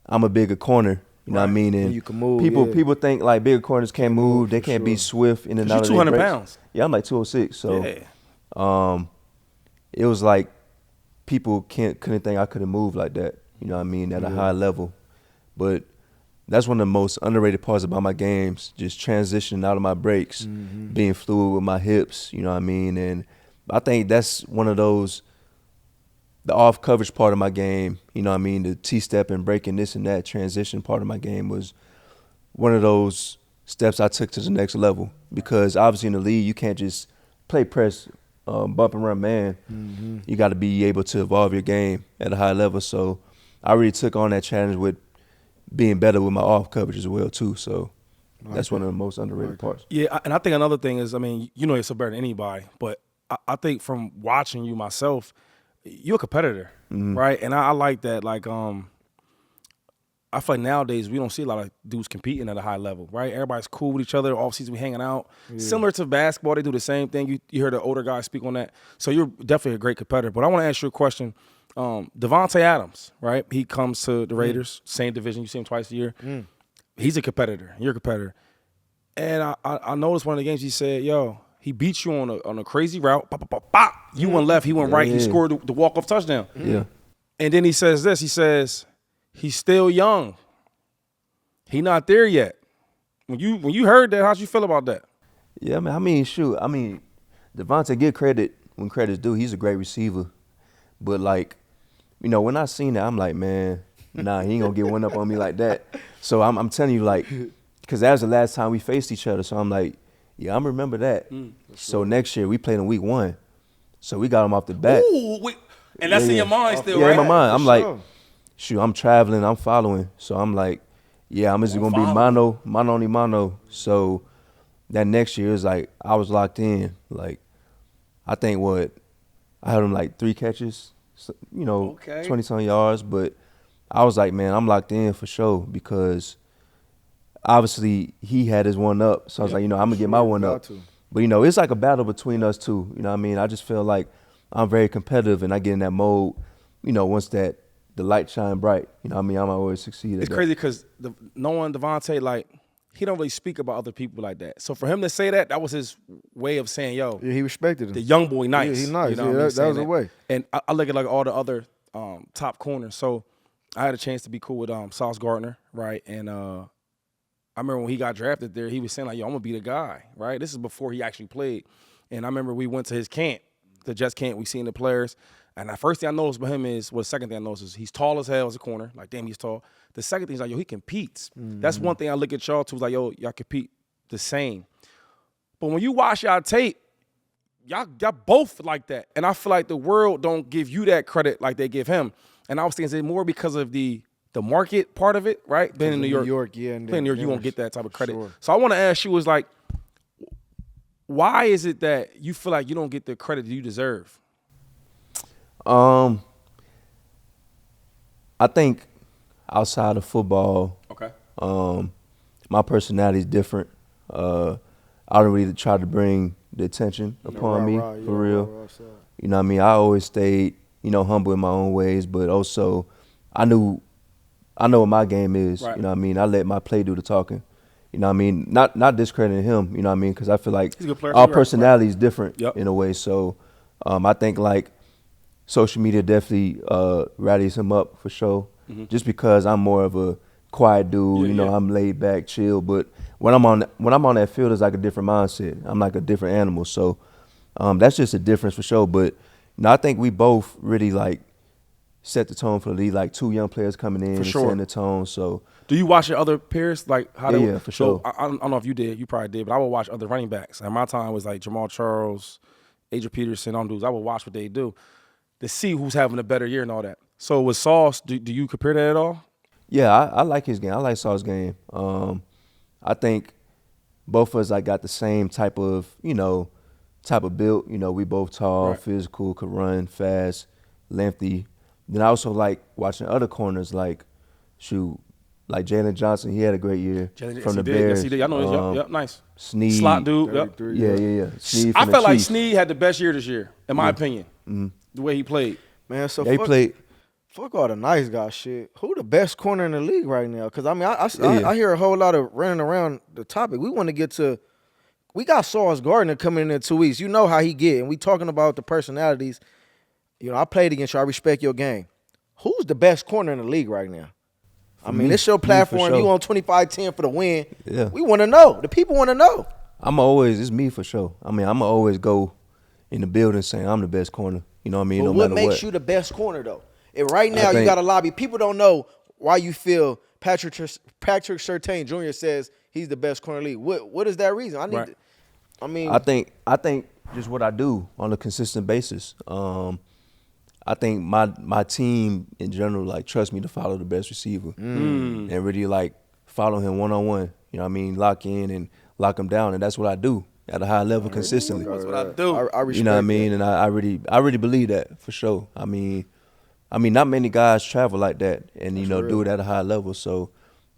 I'm a bigger corner. You know what I mean? And you can move. People think like bigger corners can't move. They can't be swift in and out of their 200 breaks. pounds. Yeah, I'm like 206. So it was like people couldn't think I couldn't move like that. You know what I mean? At a high level. But that's one of the most underrated parts about my games, just transitioning out of my breaks, being fluid with my hips, you know what I mean? And I think that's one of those, the off coverage part of my game, you know what I mean? The T-step and breaking this and that transition part of my game was one of those steps I took to the next level, because obviously in the league you can't just play press, bump and run man. You got to be able to evolve your game at a high level. So I really took on that challenge with being better with my off coverage as well too. So that's one of the most underrated parts. Yeah, and I think another thing is, I mean, you know yourself better than anybody, but I think from watching you myself, you're a competitor, right? And I like that. Like, I feel like nowadays we don't see a lot of dudes competing at a high level, right? Everybody's cool with each other. Off season we hanging out. Similar to basketball, they do the same thing. You heard the older guys speak on that. So you're definitely a great competitor. But I want to ask you a question. Devontae Adams, right? He comes to the Raiders, same division. You see him twice a year. He's a competitor. You're a competitor. And I noticed one of the games he said, yo, he beat you on a crazy route. Pop, pop, pop, pop. You went left, he went right. He scored the walk-off touchdown. Yeah. And then he says this. He says, he's still young. He not there yet. When you heard that, how'd you feel about that? Yeah, man. I mean, shoot. I mean, Devontae, get credit when credit's due. He's a great receiver. But, like, you know, when I seen that, I'm like, man, nah, he ain't going to get one up on me like that. So I'm telling you, like, because that was the last time we faced each other. So I'm like, yeah, I'm remember that. So next year, we played in week 1. So we got him off the bat. Ooh, and that's in your mind still, yeah, right? in my mind. I'm like, sure. shoot, I'm traveling, I'm following. So I'm like, yeah, I'm just going to be mano y mano. So that next year is like, I was locked in. Like, I think I had him like 3 catches, you know, 20-some yards. But I was like, man, I'm locked in for sure, because obviously he had his one up. So I was like, you know, I'm going to get my one up. But, you know, it's like a battle between us two. You know what I mean? I just feel like I'm very competitive, and I get in that mode, you know, once the light shine bright. You know what I mean? I'm always succeed. It's crazy because knowing Devontae, like, he don't really speak about other people like that. So for him to say that was his way of saying, yo. Yeah, he respected him. The young boy nice. Yeah, he nice. You know that was the way. And I look at like all the other top corners. So I had a chance to be cool with Sauce Gardner, right? And I remember when he got drafted there, he was saying, like, yo, I'm going to be the guy, right? This is before he actually played. And I remember we went to his camp, the Jets camp. We seen the players. And the first thing I noticed about him is, well, the second thing I noticed is he's tall as hell as a corner. Like, damn, he's tall. The second thing is, like, yo, he competes. That's one thing I look at y'all, too, is like, yo, y'all compete the same. But when you watch y'all tape, y'all both like that. And I feel like the world don't give you that credit like they give him. And I was thinking it's more because of the market part of it, right? Being in New York. Yeah. And playing in New York, you won't get that type of credit. Sure. So I want to ask you, is like, why is it that you feel like you don't get the credit that you deserve? I think outside of football, Okay. my personality is different. I don't really try to bring the attention upon me for real. You know what I mean? I always stayed, humble in my own ways, but also I know what my game is. Right. You know what I mean? I let my play do the talking. You know what I mean? Not discrediting him, you know what I mean? Because I feel like He's a good player. our Right. personality is different Yep. in a way. So I think like social media definitely rallies him up for sure. Just because I'm more of a quiet dude, Yeah. I'm laid back, chill. But when I'm on that field, it's like a different mindset. I'm like a different animal. So that's just a difference for sure. But I think we both really like set the tone for the league. Like 2 young players coming in For and sure. setting the tone. So Do you watch your other peers? Like how they? Yeah, for sure. So, I don't know if you did. You probably did, but I would watch other running backs. At my time, it was like Jamal Charles, Adrian Peterson, on dudes. I would watch what they do to see who's having a better year and all that. So with Sauce, do you compare that at all? yeah, I like his game. I like Saul's game. I think both of us like got the same type of build. We both tall, Right. physical, could run fast, lengthy. Then I also like watching other corners like Jalen Johnson. He had a great year from the Bears. Yes, he did. I know. Yep, nice. Snead. Slot dude. Yep. 33, Yeah. Snead I from the felt like Chiefs. Snead had the best year this year, in my opinion. The way he played. Man, so They played. fuck all the nice guy shit. Who the best corner in the league right now? Because, I mean, Yeah. I hear a whole lot of running around the topic. We want to get to – we got Sauce Gardner coming in 2 weeks. You know how he get. And we talking about the personalities. I played against you. I respect your game. Who's the best corner in the league right now? I mean, me. it's your Me, for platform. sure. You on 25-10 for the win. Yeah. We want to know. The people want to know. It's me for sure. I mean, I'm always go in the building saying I'm the best corner. You know what I mean? But No what matter makes you the best corner, though? And right now, you think- got a lobby. People don't know why you feel Patrick Surtain Jr. says he's the best corner in the league. What is that reason? Right. I think just what I do on a consistent basis. I think my team in general like trust me to follow the best receiver and really like follow him one-on-one. You know what I mean? Lock in and lock him down, and that's what I do at a high level consistently. That's what I do. I respect You know what I mean? that. And I really believe that for sure. I mean, not many guys travel like that and do it at a high level. So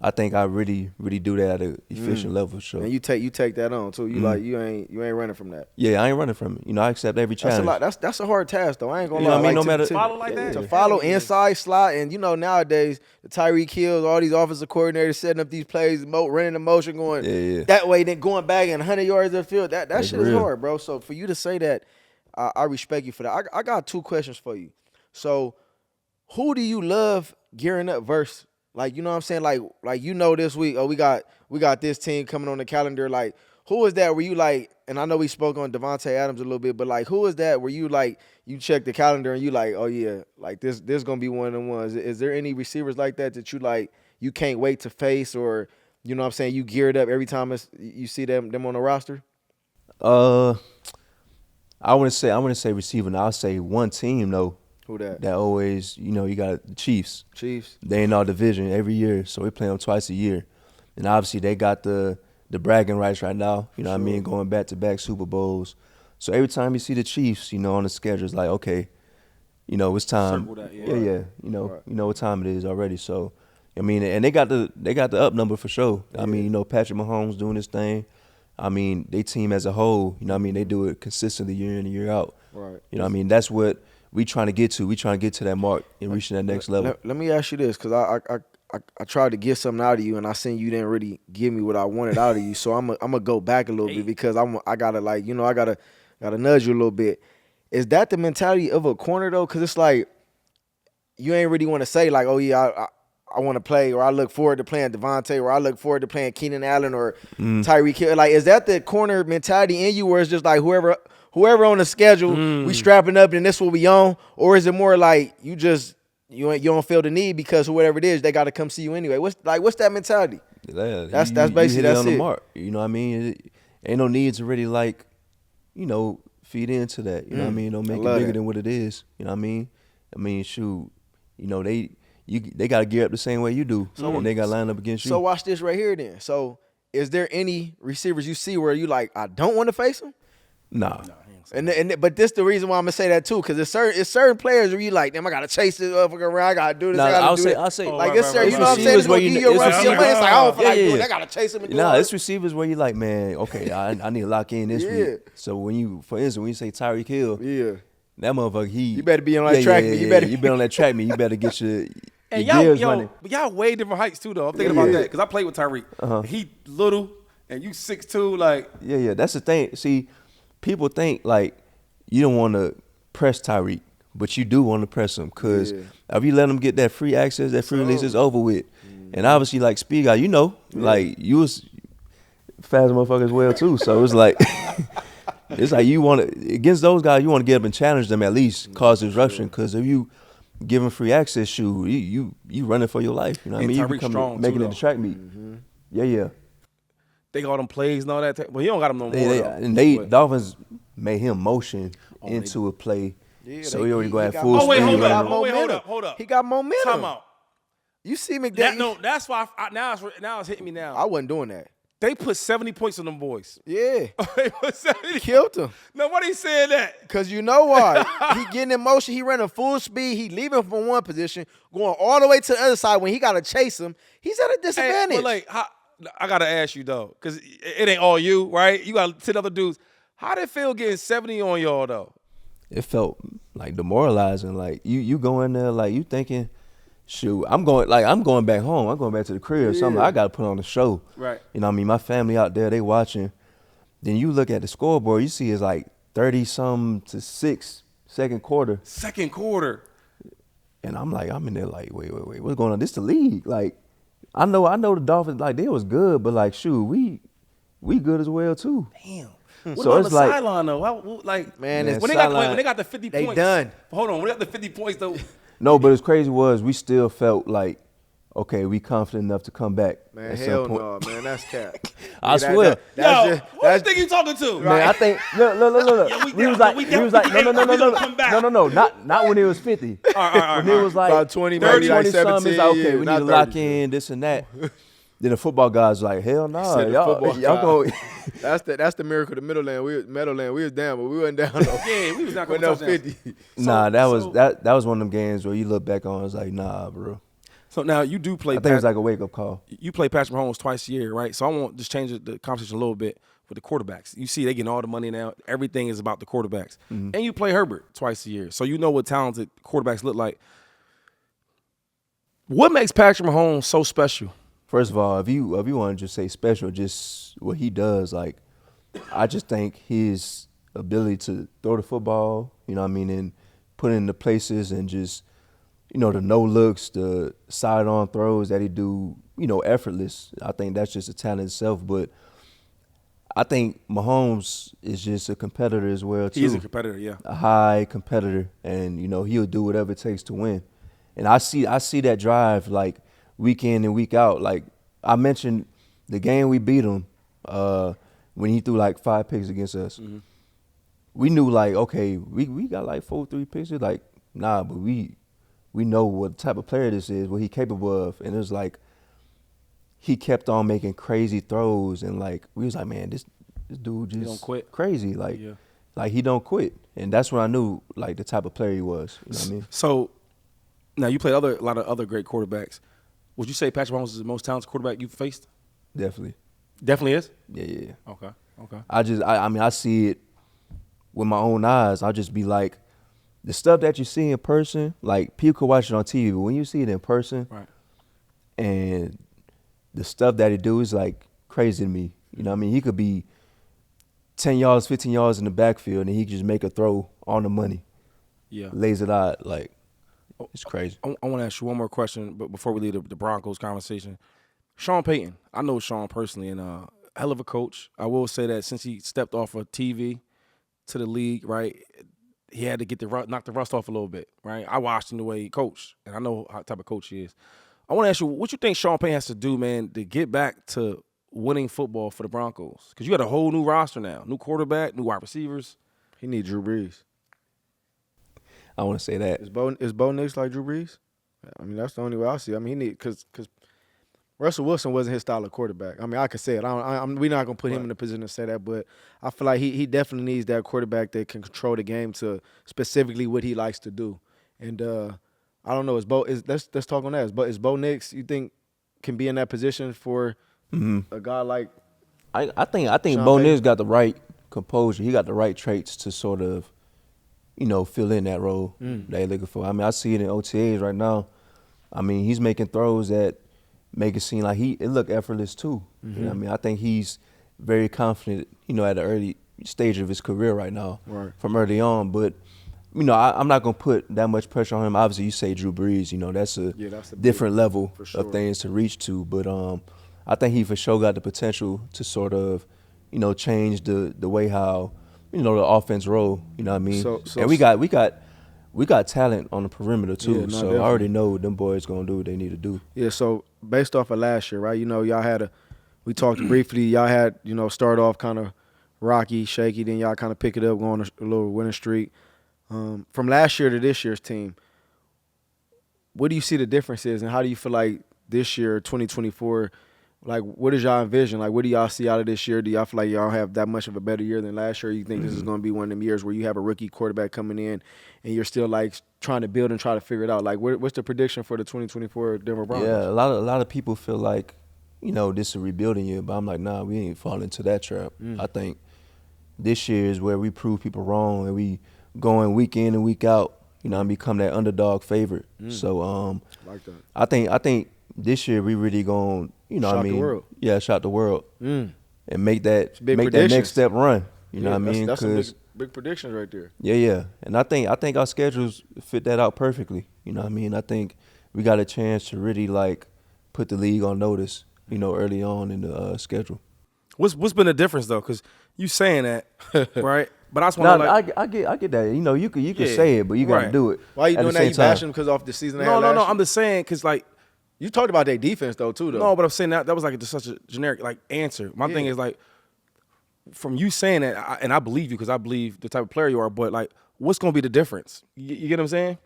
I think I really do that at an efficient level for sure. And you take that on too. You ain't running from that. Yeah, I ain't running from it. I accept every That's a challenge. lot. That's a hard task though. I ain't gonna You know lie. what I mean? Like, No matter- Follow like that? To follow inside slot, and nowadays the Tyreek Hills, all these offensive coordinators setting up these plays, running the motion, going Yeah. that way, then going back and 100 yards of the field. That That's shit is real. hard, bro. So for you to say that, I respect you for that. I got 2 questions for you. So who do you love gearing up versus? Like, you know what I'm saying? Like this week, we got this team coming on the calendar. Like, who is that where you like, and I know we spoke on Devontae Adams a little bit, but like, who is that where you like, you check the calendar and you like, oh yeah, like this going to be one of the ones. Is there any receivers like that you like, you can't wait to face, or, you know what I'm saying, you geared up every time you see them on the roster? I wouldn't say receiving. I'll say one team though. Who that? That always, you got the Chiefs. Chiefs? They in our division every year, so we play them twice a year. And obviously they got the bragging rights right now, you know what I mean, going back-to-back Super Bowls. So every time you see the Chiefs, on the schedule, it's like, okay, it's time. Circle that, yeah. Yeah. You know what time it is already. So, I mean, and they got the up number for sure. I mean, Patrick Mahomes doing his thing. I mean, they team as a whole, they do it consistently year in and year out. Right. You know what I mean? That's what we trying to get to. We trying to get to that mark and reaching that next level. Let me ask you this, because I tried to get something out of you, and I seen you didn't really give me what I wanted out of you. So I'm gonna go back a little bit, because I gotta I gotta nudge you a little bit. Is that the mentality of a corner though? Because it's like you ain't really want to say like, oh yeah, I want to play, or I look forward to playing Devontae, or I look forward to playing Keenan Allen or Tyreek Hill. Like, is that the corner mentality in you, where it's just like whoever on the schedule, we strapping up and this what we on? Or is it more like you don't feel the need because whatever it is, they got to come see you anyway? What's that mentality? Yeah, That's you basically hit it that's on the it. mark. You know what I mean? Ain't no need to really feed into that. You know what I mean? Don't make it love bigger that. than what it is. You know what I mean? I mean, shoot, they got to gear up the same way you do, and they got to line up against you. So watch this right here then. So is there any receivers you see where you like, I don't want to face them? Nah, But this the reason why I'm gonna say that too, because it's certain players where you like, damn, I gotta chase this motherfucker around, I gotta do this, I gotta do this. I'll say, like it's certain, you know what I'm saying? It's gonna give you a run for your money. It's like I don't feel like doing it. I gotta chase him and do all it's receivers where you like, man, okay, I need to lock in this week. So when you, for instance, when you say Tyreek Hill, that motherfucker, you better be on that track meet. You better on that track meet. You better get your and gears running. But y'all way different heights too, though. I'm thinking about that because I played with Tyreek. He little and you 6'2", like That's the thing. See, people think like you don't want to press Tyreek, but you do want to press him because if you let him get that free access, that free release, is over with. And obviously, like Speed guy, like you was fast motherfucker as well too. So it's like. It's like you want to, against those guys, you want to get up and challenge them at least, cause disruption. Because if you give them free access, shoot, you running for your life. You know what I mean? Tyreek strong making too, it the track meet. Yeah. They got them plays and all that. Well, he don't got them no more. Dolphins made him motion into a play, so he already go at full speed. Hold up. He got momentum. Time out. You see McDaniel? That's why now it's hitting me now. I wasn't doing that. They put 70 points on them boys. Yeah. They put 70. Killed him. Nobody said that. Because you know why? He getting in motion. He running full speed. He leaving from one position, going all the way to the other side. When he got to chase him, he's at a disadvantage. But like, I got to ask you, though, because it ain't all you, right? You got 10 other dudes. How did it feel getting 70 on y'all, though? It felt like demoralizing. Like, you go in there, like, you thinking, shoot, I'm going back home. I'm going back to the crib. So I'm like, I got to put on a show. Right. You know what I mean? My family out there, they watching. Then you look at the scoreboard, you see it's like 30-something to 6, second quarter. Second quarter. And I'm in there like, wait, what's going on? This the league. Like, I know the Dolphins, like, they was good, but like, shoot, we good as well too. Damn. So What it's about the sideline though? Man, when they got the 50 they points. done. Hold on, when they got the 50 points though. No, but it's crazy was we still felt like, okay, we confident enough to come back. Man, hell no, man, that's cap. I swear. Who do you think you talking to? Man, I think look. He was like, no, not when it was 50. All right. When it was like about 20, 30, maybe like 20 17, okay, we need to 30. lock in this and that. Then the football guys like, hell no, y'all go. That's the miracle of Meadowland. We was down, but we wasn't down though. Yeah, we was not going to to 50. Nah, that was one of them games where you look back on, it's like, nah, bro. So now you do play. I think it's like a wake up call. You play Patrick Mahomes twice a year, right? So I want to just change the conversation a little bit with the quarterbacks. You see, they getting all the money now. Everything is about the quarterbacks, and you play Herbert twice a year, so you know what talented quarterbacks look like. What makes Patrick Mahomes so special? First of all, if you want to just say special, just what he does, like, I just think his ability to throw the football, you know what I mean, and put it in the places and just, you know, the no looks, the side-on throws that he do, you know, effortless. I think that's just a talent itself. But I think Mahomes is just a competitor as well, too. He's a competitor, yeah. A high competitor, and, you know, he'll do whatever it takes to win. And I see that drive, like, week in and week out. Like, I mentioned the game we beat him when he threw like 5 picks against us. We knew, like, okay, we got like 4-3 picks. It's like, nah, but we know what type of player this is, what he capable of. And it was like he kept on making crazy throws, and like we was like, man, this dude just don't quit. Crazy. Like, like he don't quit. And that's when I knew like the type of player he was. You know what I mean? So now you played a lot of other great quarterbacks. Would you say Patrick Mahomes is the most talented quarterback you've faced? Definitely. Definitely is? Yeah. Okay. I mean, I see it with my own eyes. I'll just be like, the stuff that you see in person, like, people can watch it on TV, but when you see it in person, right, and the stuff that he do is, like, crazy to me. You know what I mean? He could be 10 yards, 15 yards in the backfield, and he could just make a throw on the money. Yeah. Lays it out, like, it's crazy. I want to ask you one more question, but before we leave the Broncos conversation. Sean Payton, I know Sean personally, and hell of a coach. I will say that since he stepped off of TV to the league, right, he had to get knock the rust off a little bit, right? I watched him the way he coached, and I know how type of coach he is. I want to ask you, what you think Sean Payton has to do, man, to get back to winning football for the Broncos? Because you got a whole new roster now, new quarterback, new wide receivers. He need Drew Brees. I want to say that. Is Bo Nix like Drew Brees? I mean, that's the only way I see it. I mean, he need because Russell Wilson wasn't his style of quarterback. I mean, I could say it. We're not going to put him in a position to say that, but I feel like he definitely needs that quarterback that can control the game to specifically what he likes to do. And I don't know. Let's talk on that. Is Bo Nix, you think, can be in that position for a guy like I think Sean Bo Payton? Nix got the right composure. He got the right traits to sort of, fill in that role they're looking for. I mean, I see it in OTAs right now. I mean, he's making throws that make it seem like it look effortless too. You know what I mean? I think he's very confident, at the early stage of his career right now, from early on. But, I'm not going to put that much pressure on him. Obviously, you say Drew Brees, that's a different level of things to reach to. But I think he for sure got the potential to sort of, change the way how, the offense roll. You know what I mean? And we got talent on the perimeter too. Yeah, no, so definitely. I already know them boys gonna do what they need to do. Yeah, so based off of last year, right? Y'all had we talked briefly. Y'all had start off kind of rocky, shaky, then y'all kind of pick it up, go on a little winning streak. From last year to this year's team, what do you see the difference is, and how do you feel like this year, 2024? Like, what does y'all envision? Like, what do y'all see out of this year? Do y'all feel like y'all have that much of a better year than last year? Or you think this is going to be one of them years where you have a rookie quarterback coming in and you're still, like, trying to build and try to figure it out? Like, what's the prediction for the 2024 Denver Broncos? Yeah, a lot of people feel like, this is a rebuilding year, but I'm like, nah, we ain't falling into that trap. I think this year is where we prove people wrong and we going week in and week out, and become that underdog favorite. So, like that. I think this year we really going, Shock the world. Yeah, shock the world. And make that predictions. next step run. You know what I mean? That's some big predictions right there. Yeah. And I think our schedules fit that out perfectly. You know what I mean? I think we got a chance to really like put the league on notice, early on in the schedule. What's been the difference though? Because you saying that, right? But I just want to like. I get that. You could say it, but you got to do it. Why you at doing the that? same You bashing time. them because off the season? No. I'm just saying because like. You talked about their defense though too. No, but I'm saying that was like just such a generic like answer. My thing is like, from you saying that, and I believe you because I believe the type of player you are. But like, what's gonna be the difference? You get what I'm saying?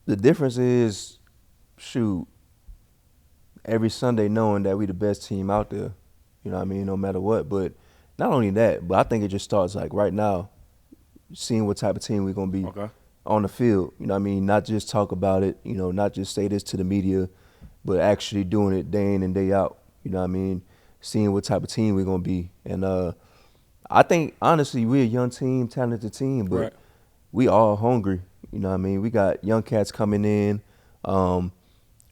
The difference is, shoot, every Sunday knowing that we the best team out there. You know what I mean? No matter what. But not only that, but I think it just starts like right now, seeing what type of team we're gonna be on the field. You know what I mean? Not just talk about it. Not just say this to the media, but actually doing it day in and day out. You know what I mean? Seeing what type of team we're going to be. And I think, honestly, we're a young team, talented team, but we all hungry. You know what I mean? We got young cats coming in,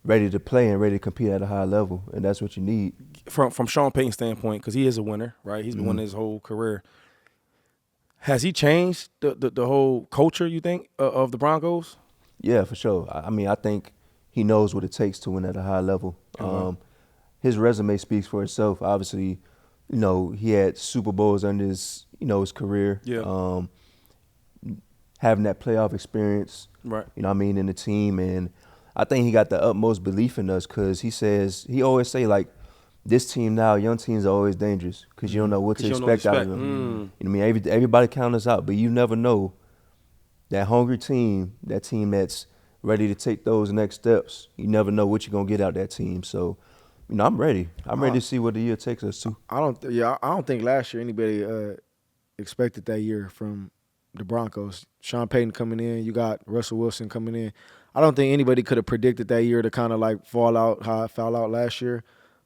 ready to play and ready to compete at a high level, and that's what you need. From Sean Payton's standpoint, because he is a winner, right? He's been winning his whole career. Has he changed the whole culture, you think, of the Broncos? Yeah, for sure. I mean, I think he knows what it takes to win at a high level. His resume speaks for itself. Obviously, he had Super Bowls under his, his career. Yeah. Having that playoff experience, right? In the team, and I think he got the utmost belief in us because he always say like, this team now, young teams are always dangerous because you don't know what to expect out of them. You know what I mean? Everybody count us out, but you never know that hungry team, that team that's ready to take those next steps. You never know what you're going to get out of that team. So, I'm ready. I'm ready to see what the year takes us to. I don't think last year anybody expected that year from the Broncos. Sean Payton coming in, you got Russell Wilson coming in. I don't think anybody could have predicted that year to kind of like fall out how it fell out last year.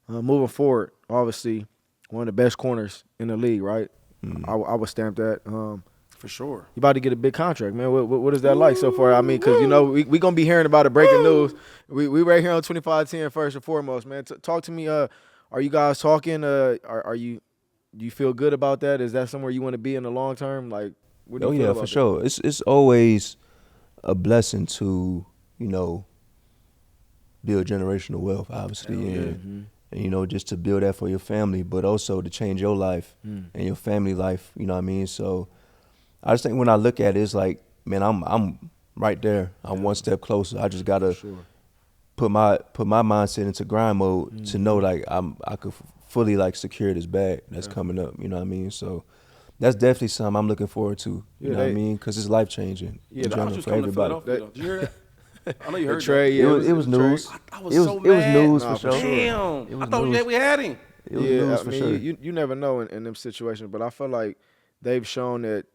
Moving forward, obviously, one of the best corners in the league, right? I would stamp that. For sure. You about to get a big contract, man. What is that like so far? I mean, because, we going to be hearing about it, breaking news. We right here on 2510 first and foremost, man. Talk to me. Are you guys talking? Do you feel good about that? Is that somewhere you want to be in the long term? Like, what do you feel about for that? sure. It's always a blessing to, build generational wealth, obviously. And, just to build that for your family, but also to change your life and your family life, you know what I mean? So I just think when I look at it, it's like, man, I'm right there. I'm one step closer. I just got to put my mindset into grind mode to know, like, I could fully, like, secure this bag that's coming up, you know what I mean? So that's definitely something I'm looking forward to, you know what I mean? Because it's life-changing in general for everybody. Did you hear that? I know you heard trade. that. Yeah, it was news. I was It was so it was mad. news Nah, for for sure. sure. Damn. It was I thought news. we had him. It was Yeah, news I for mean, sure. you never know in them situations, but I feel like they've shown that,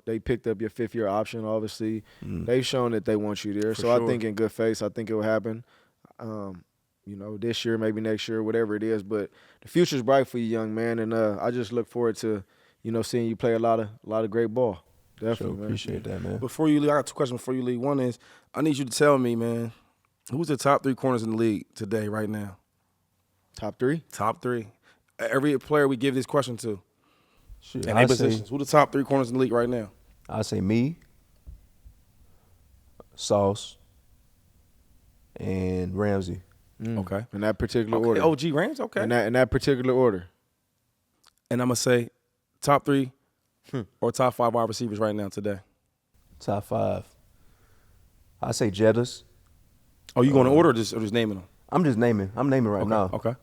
they picked up your 5th-year option, obviously. They've shown that they want you there. For So I sure. think in good faith, I think it will happen. This year, maybe next year, whatever it is. But the future's bright for you, young man, and I just look forward to, seeing you play a lot of great ball. Sure, Definitely, man. appreciate that, man. Before you leave, I got 2 questions before you leave. One is, I need you to tell me, man, who's the top 3 corners in the league today, right now? Top 3? Top 3. Every player we give this question to. Shit, And their positions. Who the top 3 corners in the league right now? I say me, Sauce, and Ramsey. Okay. In that particular Okay. order. OG Rams, okay. In that particular order. And I'm going to say top 3 or top 5 wide receivers right now today. Top 5. I say Jettas. Oh, you going to order or just naming them? I'm just naming. I'm naming right now. Okay.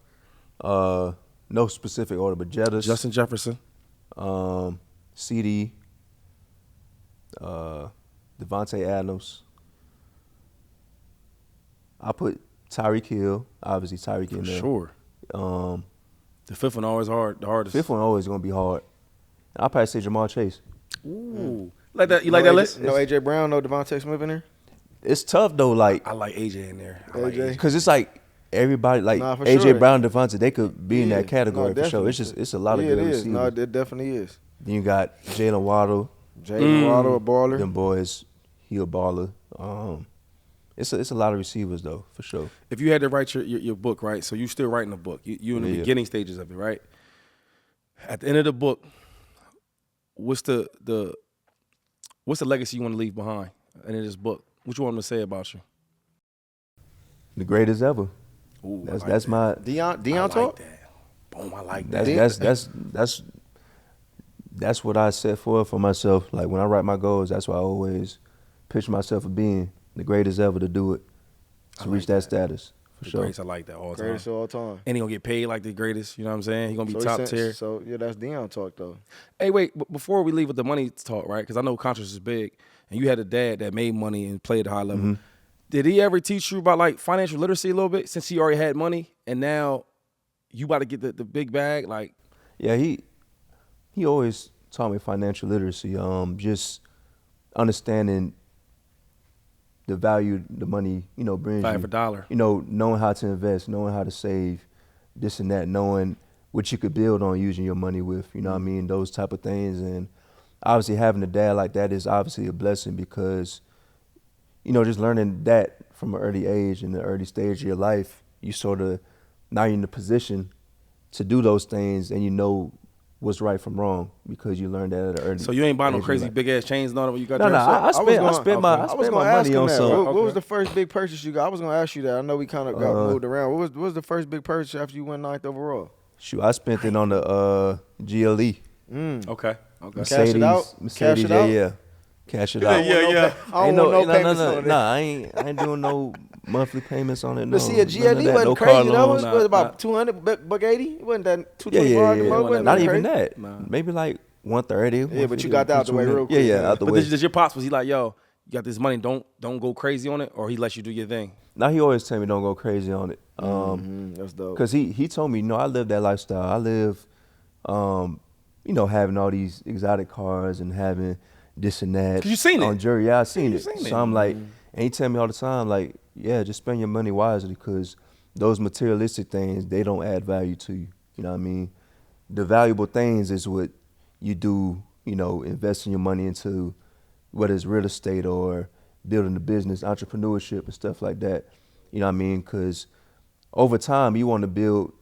No specific order, but Jettas, Justin Jefferson. CD, Devontae Adams. I put Tyreek Hill, obviously Tyreek in there. Sure. The 5th one always hard, the hardest. 5th one always gonna be hard. I'll probably say Jamal Chase. Ooh. Like that? You like that list? No A.J. Brown, no Devontae Smith in there? It's tough though, like, I like AJ in there. I like AJ? because it's like everybody, like Nah, for AJ sure. Brown, Devontae, they could be in Yeah, that category no, for sure. definitely. It's a lot of Yeah, good it is. receivers. No, it definitely is. Then you got Jalen Waddle. Jalen Waddle, a baller. Them boys, he a baller. It's a lot of receivers though, for sure. If you had to write your book, right? So you still writing the book. You in the Yeah. beginning stages of it, right? At the end of the book, what's the legacy you want to leave behind in this book? What you want them to say about you? The greatest ever. Ooh, That's my Deion I talk? like that. Boom, I like that. that's what I set for myself. Like when I write my goals, that's what I always picture myself as being the greatest ever to do it, to reach that status for The sure. greatest, I like that all the Greatest time. of all time. And he gonna get paid like the greatest. You know what I'm saying? He gonna be he top said- tier. So, yeah, that's Deion talk, though. Hey, wait, before we leave with the money talk, right? Because I know conscious is big, and you had a dad that made money and played at a high level. Mm-hmm. Did he ever teach you about like financial literacy a little bit since he already had money and now you about to get the big bag? Like, Yeah, he always taught me financial literacy. Just understanding the value the money, brings value you. for dollar. Knowing how to invest, knowing how to save, this and that, knowing what you could build on using your money with, what I mean, those type of things. And obviously having a dad like that is obviously a blessing because, just learning that from an early age, in the early stage of your life, you now you're in the position to do those things and you know what's right from wrong because you learned that at an early So you ain't buying no age of crazy life. big ass chains and all that when you got No, your I son? spent my money on that. something. What was the first big purchase you got? I was going to ask you that. I know we kind of got moved around. What was the first big purchase after you went 9th overall? Shoot, I spent it on the GLE. Okay. Cash it out? Mercedes, Cash it out? yeah. Cash it out. Yeah. I don't want no payments on it. Nah, I ain't doing no monthly payments on it. No, But see, a none of GLE that. wasn't No crazy. car That loans. was about 200, buck 80. It wasn't that 225. Yeah. Wasn't Not that even crazy? that. Nah. Like Maybe 130. Yeah, but you got that out the way real quick. Yeah, out the But way. does your pops, was he like, yo, you got this money, don't go crazy on it, or he lets you do your thing? Now he always tell me don't go crazy on it. That's dope. Cause he told me, I live that lifestyle. I live, having all these exotic cars and having this and that. 'Cause you seen it. On jury, yeah, I seen you it. seen it. So I'm like, and he tell me all the time, like, yeah, just spend your money wisely because those materialistic things, they don't add value to you. You know what I mean? The valuable things is what you do, investing your money into, whether it's real estate or building a business, entrepreneurship and stuff like that. You know what I mean? Because over time, you want to build.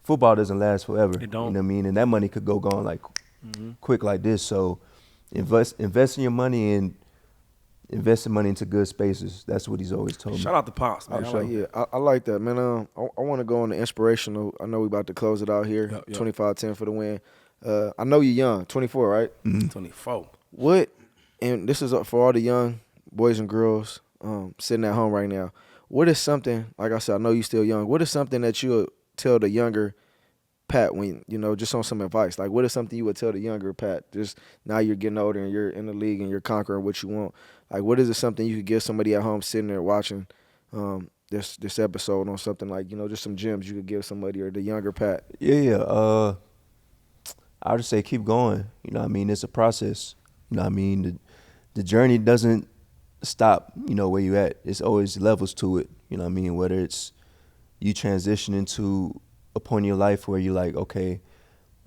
Football doesn't last forever. It don't. You know what I mean? And that money could go gone like quick like this. So invest in your money and investing money into good spaces. That's what he's always told me. Shout out to Pops, man. I like that, man. I want to go on the inspirational. I know we about to close it out here. Yep. 25-10 for the win. I know you're young, 24, right? 24. What? And this is for all the young boys and girls sitting at home right now. What is something? Like I said, I know you're still young. What is something that you'll tell the younger Pat, when just on some advice, like what is something you would tell the younger Pat? Just now you're getting older and you're in the league and you're conquering what you want. Like, what is it something you could give somebody at home sitting there watching this episode on something like just some gems you could give somebody or the younger Pat? Yeah. I would just say keep going. It's a process. The journey doesn't stop. Where you at. It's always levels to it. Whether it's you transition into a point in your life where you're like, okay,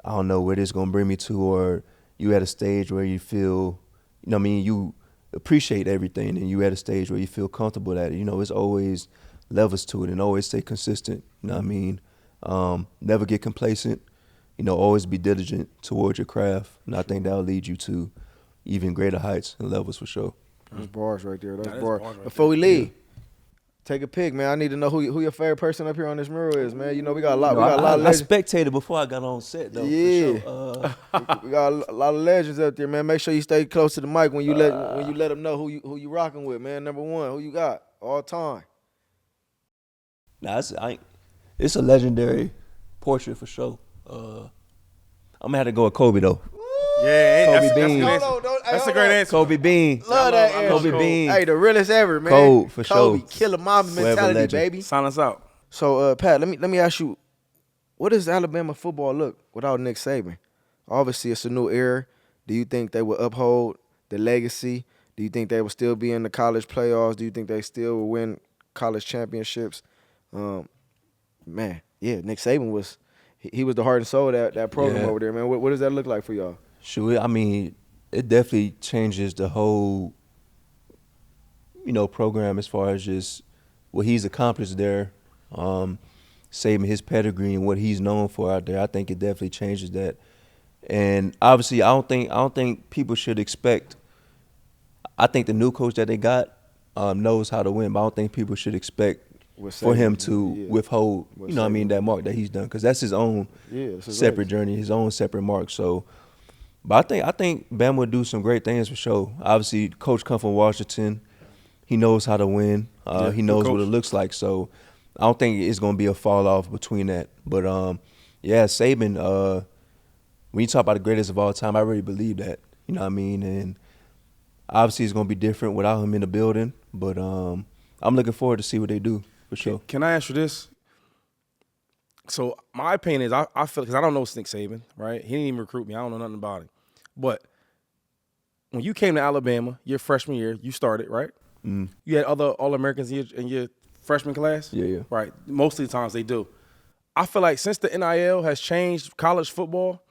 I don't know where this is gonna bring me to, or you at a stage where you feel, you appreciate everything, and you at a stage where you feel comfortable at it. It's always levels to it, and always stay consistent. Never get complacent. Always be diligent towards your craft, and I think that'll lead you to even greater heights and levels for sure. That's bars right there. That's That is bars. bars right Before we leave. Take a pick, man. I need to know who your favorite person up here on this mural is, man. We got a lot. We got a lot of I legends. spectated before I got on set, though. Yeah. For sure. We got a lot of legends up there, man. Make sure you stay close to the mic when you let them know who you rocking with, man. Number one, who you got all time? Nah, it's a legendary portrait for sure. I'm gonna have to go with Kobe though. Yeah, Kobe Bean. That's a great answer. Kobe Bean. Love that answer. Kobe Bean. Hey, the realest ever, man. Cold, for Kobe, sure. killer mama Forever mentality, legend. baby. Sign us out. So, Pat, let me ask you, what does Alabama football look without Nick Saban? Obviously, it's a new era. Do you think they will uphold the legacy? Do you think they will still be in the college playoffs? Do you think they still will win college championships? Man, yeah, Nick Saban was the heart and soul of that program over there, man. What does that look like for y'all? Sure, it definitely changes the whole, program as far as just what he's accomplished there, Saban, his pedigree and what he's known for out there. I think it definitely changes that. And obviously, I don't think people should expect. I think the new coach that they got knows how to win, but I don't think people should expect for him to withhold, that mark that he's done, because that's his own separate journey, his own separate mark. So, but I think Bama would do some great things for sure. Obviously, coach come from Washington, he knows how to win, he knows what it looks like. So, I don't think it's gonna be a fall off between that. But Saban, when you talk about the greatest of all time, I really believe that. And obviously it's gonna be different without him in the building. But I'm looking forward to see what they do. For sure. Can I ask you this? So my opinion is, I feel, because I don't know Nick Saban, right? He didn't even recruit me. I don't know nothing about him. But when you came to Alabama, your freshman year, you started, right? Mm. You had other All-Americans in your freshman class? Yeah. Right. Most of the times they do. I feel like since the NIL has changed college football,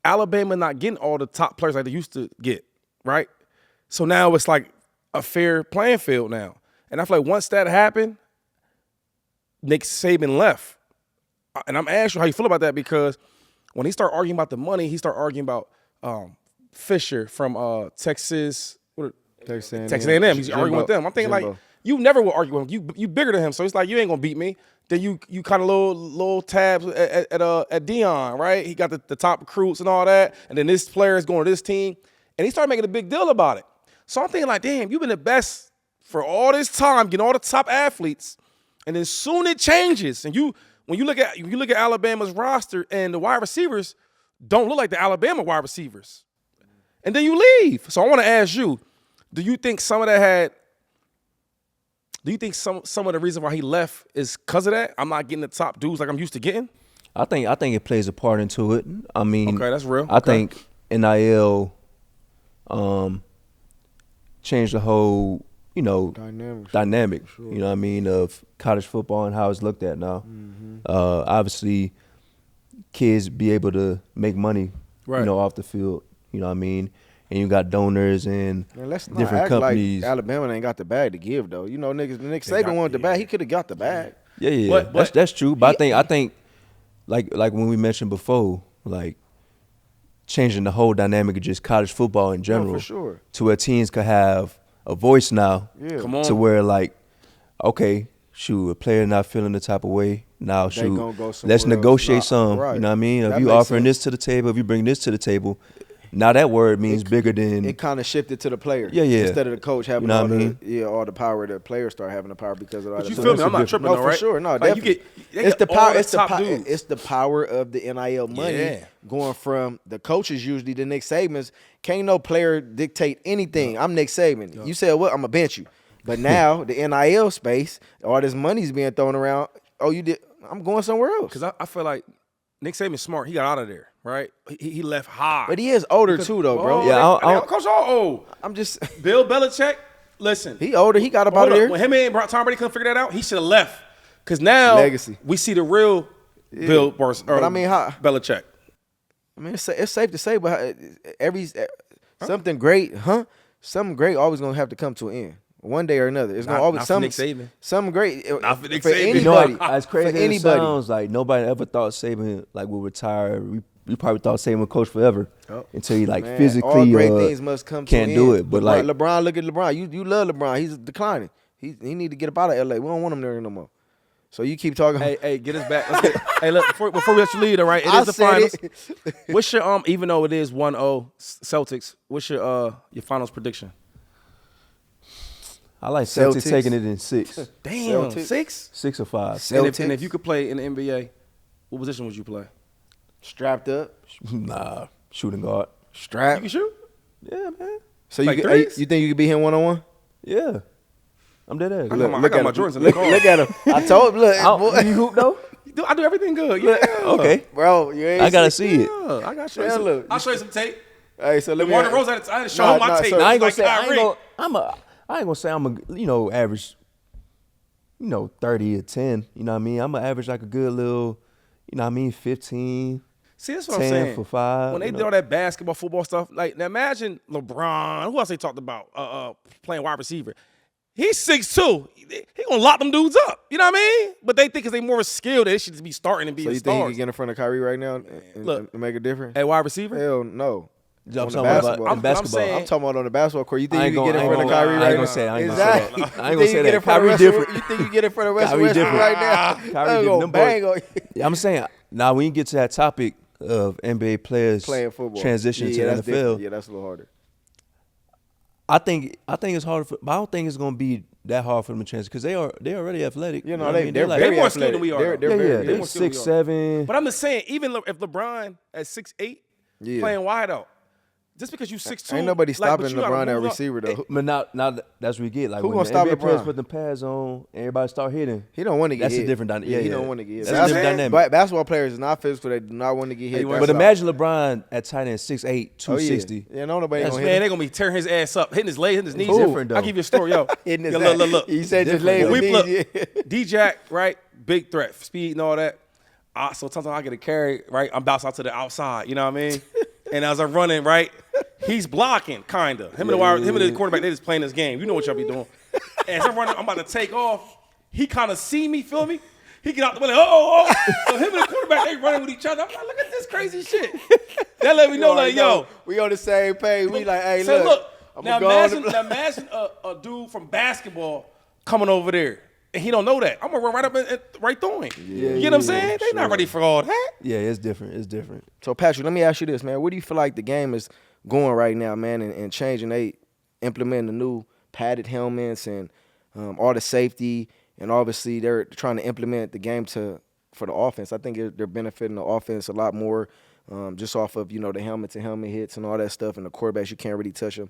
Alabama not getting all the top players like they used to get, right? So now it's like a fair playing field now. And I feel like once that happened, Nick Saban left. And I'm asking you how you feel about that, because when he started arguing about the money, he started arguing about Fisher from Texas A&M. He's arguing with them. I'm thinking like, you never will argue with him. You bigger than him, so it's like you ain't gonna beat me. Then you kind of little tabs at DeSean, right? He got the top recruits and all that, and then this player is going to this team, and he started making a big deal about it. So I'm thinking like, damn, you've been the best for all this time, getting all the top athletes. And then soon it changes, and when you look at Alabama's roster, and the wide receivers don't look like the Alabama wide receivers, and then you leave. So I want to ask you, do you think some of that some of the reason why he left is because of that? I'm not getting the top dudes like I'm used to getting. I think it plays a part into it. Okay, that's real. I think NIL changed the whole dynamic, sure. Of college football and how it's looked at now. Mm-hmm. Obviously, kids be able to make money, right, off the field, And you got donors and different companies. Like Alabama ain't got the bag to give, though. Niggas, Nick Saban wanted the bag. He could have got the bag. Yeah. But that's true. But I think, like when we mentioned before, like changing the whole dynamic of just college football in general, for sure, to where teams could have a voice now. Yeah. Come on. To where like, okay, shoot, a player not feeling the type of way. Now, shoot, let's negotiate some. Right. If you offering this to the table, if you bring this to the table, Now that word means bigger than It kind of shifted to the player. Yeah. Instead of the coach having You know all what I the mean? all the power, the players start having the power because of all But that. you So feel me? that's I'm not a tripping no, though, for right? sure. No, Like, definitely. they It's get the all power. the It's the top power. dudes. It's the power of the NIL money Yeah. going from the coaches usually to Nick Saban's. Can't no player dictate anything. I'm Nick Saban. You said what? I'm gonna bench you. But now the NIL space, all this money's being thrown around. Oh, you did? I'm going somewhere else. Because I feel like Nick Saban's smart. He got out of there, right? He left high. But he is older too, though, bro. Oh, Yeah, they coach all old. I'm just. Bill Belichick, listen. He older. He got up out Hold of up. there. When him and Tom Brady couldn't figure that out, he should have left. Because now Legacy. we see the real Bill But I mean, Belichick. I mean, it's safe to say, but something great, something great always gonna have to come to an end. One day or another, it's gonna always not for Nick Saban. something great Not for Nick for Saban. anybody. You know, as crazy for as it anybody. sounds, like nobody ever thought Saban like would retire. We probably thought Saban would coach forever until he like Man, physically all great things must come can't to an do end. it. But LeBron, like LeBron, look at LeBron. You love LeBron. He's declining. He need to get up out of LA. We don't want him there no more. So you keep talking. Hey, get us back. Let's get, hey, look, before we let you lead, all right? It I is the said finals. it. What's your even though it is 1-0 Celtics, what's your finals prediction? I like Celtics Celtics. taking it in 6, Damn, Celtics. 6? 6 or 5. And if you could play in the NBA, what position would you play? Strapped up, Nah, shooting guard. You strapped. can shoot? Yeah, man. So Like you threes? you think you could beat him 1-on-1? Yeah, I'm dead ass. I got my at him. Jordans in the Look, car. look at him. I told him. Look, boy. You hoop though? I do everything good. Yeah. Okay, bro. You ain't I gotta see- see it. Yeah, I got you. Yeah, look. I'll show you some tape. Hey, so let me. Martin Rose, I had to show Nah, him my nah, tape. so- Now, I ain't gonna Like say Kyrie. I ain't gonna say I'm a average 30 or 10. You know what I mean? I'm gonna average like a good little 15. See, that's what 10 I'm saying. for 5. When they did all that basketball, football stuff, like now imagine LeBron. Who else they talked about? Playing wide receiver. He's 6'2". He gonna lock them dudes up. You know what I mean? But they think because they more skilled, they should just be starting and being So you think he stars. can get in front of Kyrie right now and Look. make a difference? Hey, wide receiver. Hell no. I'm On the talking about basketball. in I'm basketball. saying- I'm talking about on the basketball court. You I think ain't you can get in gonna- front of I ain't Kyrie gonna- right I ain't now? gonna say- I ain't gonna Exactly. say that. I ain't You gonna think say you that. get in front of Kyrie Russell- different. You think you get in front of Russell Kyrie Westbrook different. right now? Kyrie That different. go Them bang on you. Yeah, I'm saying now when you get to that topic of NBA players Playing football. transition Yeah, to that's NFL, different. Yeah, that's a little harder. I think it's harder but I don't think it's gonna be that hard for them to transition because they're already athletic. You know, what I mean? they're like, very more skilled athletic. than we are, They're though. very yeah, very they're more skilled than we 6'7". But I'm just saying, even if LeBron at 6'8", Yeah. playing wide out, just because you 6'2", Ain't nobody like, stopping but you gotta LeBron at move up. receiver though. But now that's what we get. Like Who when gonna the stop NBA players LeBron? put the pads on, everybody start hitting. He don't want to get That's hit. a different dynamic. Yeah, he yeah. don't want to get hit. That's a different dynamic. Basketball players is not physical. They do not want to get hit. But That's But all. imagine LeBron at tight end 6'8", Oh, yeah. 260. Yeah, no nobody That's gonna Man, hit they're him. gonna be tearing his ass up, hitting his leg, hitting his knees. different, though. I'll give you a story, yo. Hitting his Yo, ass. look. He said just Different, lay though. his knees. Yeah. D-Jack, right? Big threat, speed and all that. So sometimes I get a carry, right? I'm bouncing out to the outside, you know what I mean? And as I'm running, right, he's blocking, kind of. Him and the quarterback, they just playing this game. You know what y'all be doing. And as I'm running, I'm about to take off. He kind of see me, feel me? He get out the way, like, oh. So him and the quarterback, they running with each other. I'm like, look at this crazy shit. That let me know, like, yo. we on the same page. We like, hey, So look. now imagine a dude from basketball coming over there. And he don't know that. I'm gonna run right up and right through him. You know what I'm saying? They not ready for all that. Yeah, it's different. It's different. So Patrick, let me ask you this, man. Where do you feel like the game is going right now, man, and changing? They implementing the new padded helmets and all the safety, and obviously they're trying to implement the game for the offense. I think they're benefiting the offense a lot more, just off of the helmet to helmet hits and all that stuff, and the quarterbacks you can't really touch them.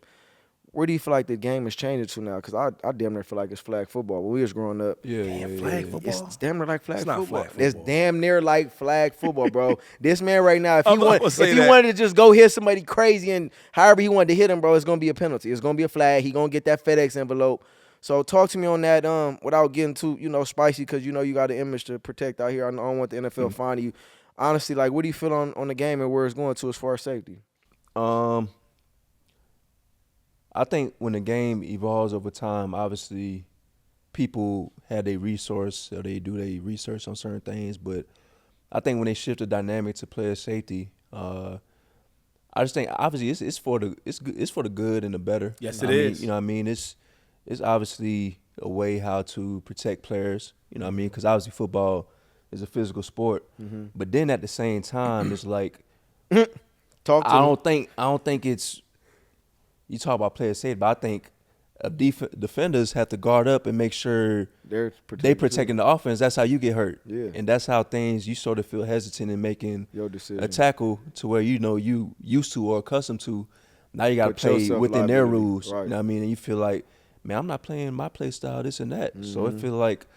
Where do you feel like the game is changing to now? Because I damn near feel like it's flag football. When we was growing up, Flag football. it's damn near like flag It's not football. flag It's football. damn near like flag football, bro. This man right now, if I'm he gonna say that. wanted to just go hit somebody crazy and however he wanted to hit him, bro, it's gonna be a penalty. It's gonna be a flag. He gonna get that FedEx envelope. So talk to me on that, without getting too, spicy, because you got an image to protect out here. I don't want the NFL finding you. Honestly, like, what do you feel on the game and where it's going to as far as safety? I think when the game evolves over time, obviously people have their resource or they do their research on certain things. But I think when they shift the dynamic to player safety, I just think obviously it's for the good and the better. Yes, I it mean, is. You know what I mean? It's obviously a way how to protect players. You know what I mean? Because obviously football is a physical sport. But then at the same time, it's like Talk to me. I don't think it's. You talk about player safety, but I think defenders have to guard up and make sure they protecting the offense. That's how you get hurt. Yeah. And that's how things you sort of feel hesitant in making Your decision. a tackle to where you used to or accustomed to. Now you got to play within their rules. Right. You know what I mean? And you feel like, man, I'm not playing my play style, this and that. Mm-hmm. So it feel like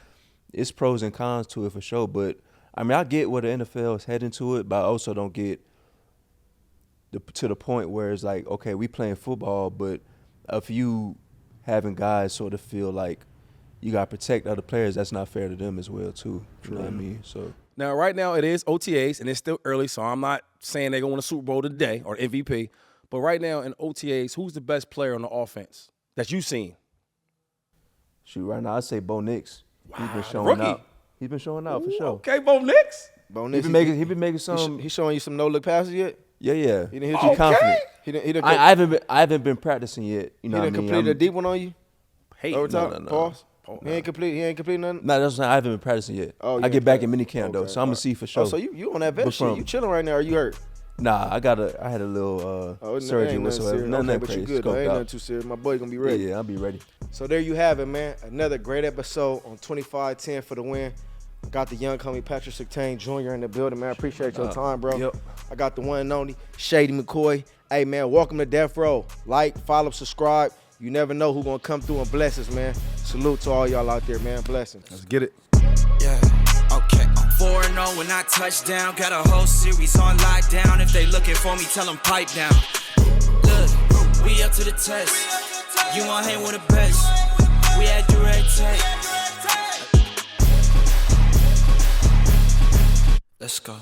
it's pros and cons to it for sure. But, I mean, I get where the NFL is heading to it, but I also don't get to the point where it's like, okay, we playing football, but if you having guys sort of feel like you got to protect other players, that's not fair to them as well, too. You know what I mean? So Now, right now, it is OTAs, and it's still early, so I'm not saying they're going to win a Super Bowl today or MVP. But right now in OTAs, who's the best player on the offense that you've seen? Shoot, right now, I'd say Bo Nix. He's been showing rookie. out. He's been showing out for sure. Okay, Bo Nix. Bonus, He been making some. He showing you some no look passes yet? Yeah. He didn't hit He you. confident. He didn't. I haven't been practicing yet. You know He what I didn't mean? complete a deep one on you. Hey, Over top. no. Pause. He ain't complete nothing. No, that's not. I haven't been practicing yet. Oh, you I get ain't back in practicing. minicamp though, Okay, so I'm gonna alright. see for sure. Oh, so you on that vet But shit? from- You chilling right now? Or you hurt? Nah, I had a little Ain't surgery nothing whatsoever. serious. Nothing Okay, that but you crazy. good though. Scoped Ain't out. nothing too serious. My boy gonna be ready. Yeah, I'll be ready. So there you have it, man. Another great episode on 25-10 for the win. Got the young homie Patrick Surtain Jr. in the building, man. Appreciate your time, bro. Yep. I got the one and only Shady McCoy. Hey, man, welcome to Death Row. Like, follow, subscribe. You never know who's going to come through and bless us, man. Salute to all y'all out there, man. Blessings. Let's get it. Yeah, okay. 4-0 when I touch down. Got a whole series on lockdown. If they looking for me, tell them pipe down. Look, we up to the test. You want hang with the best. We had direct tech. Let's go.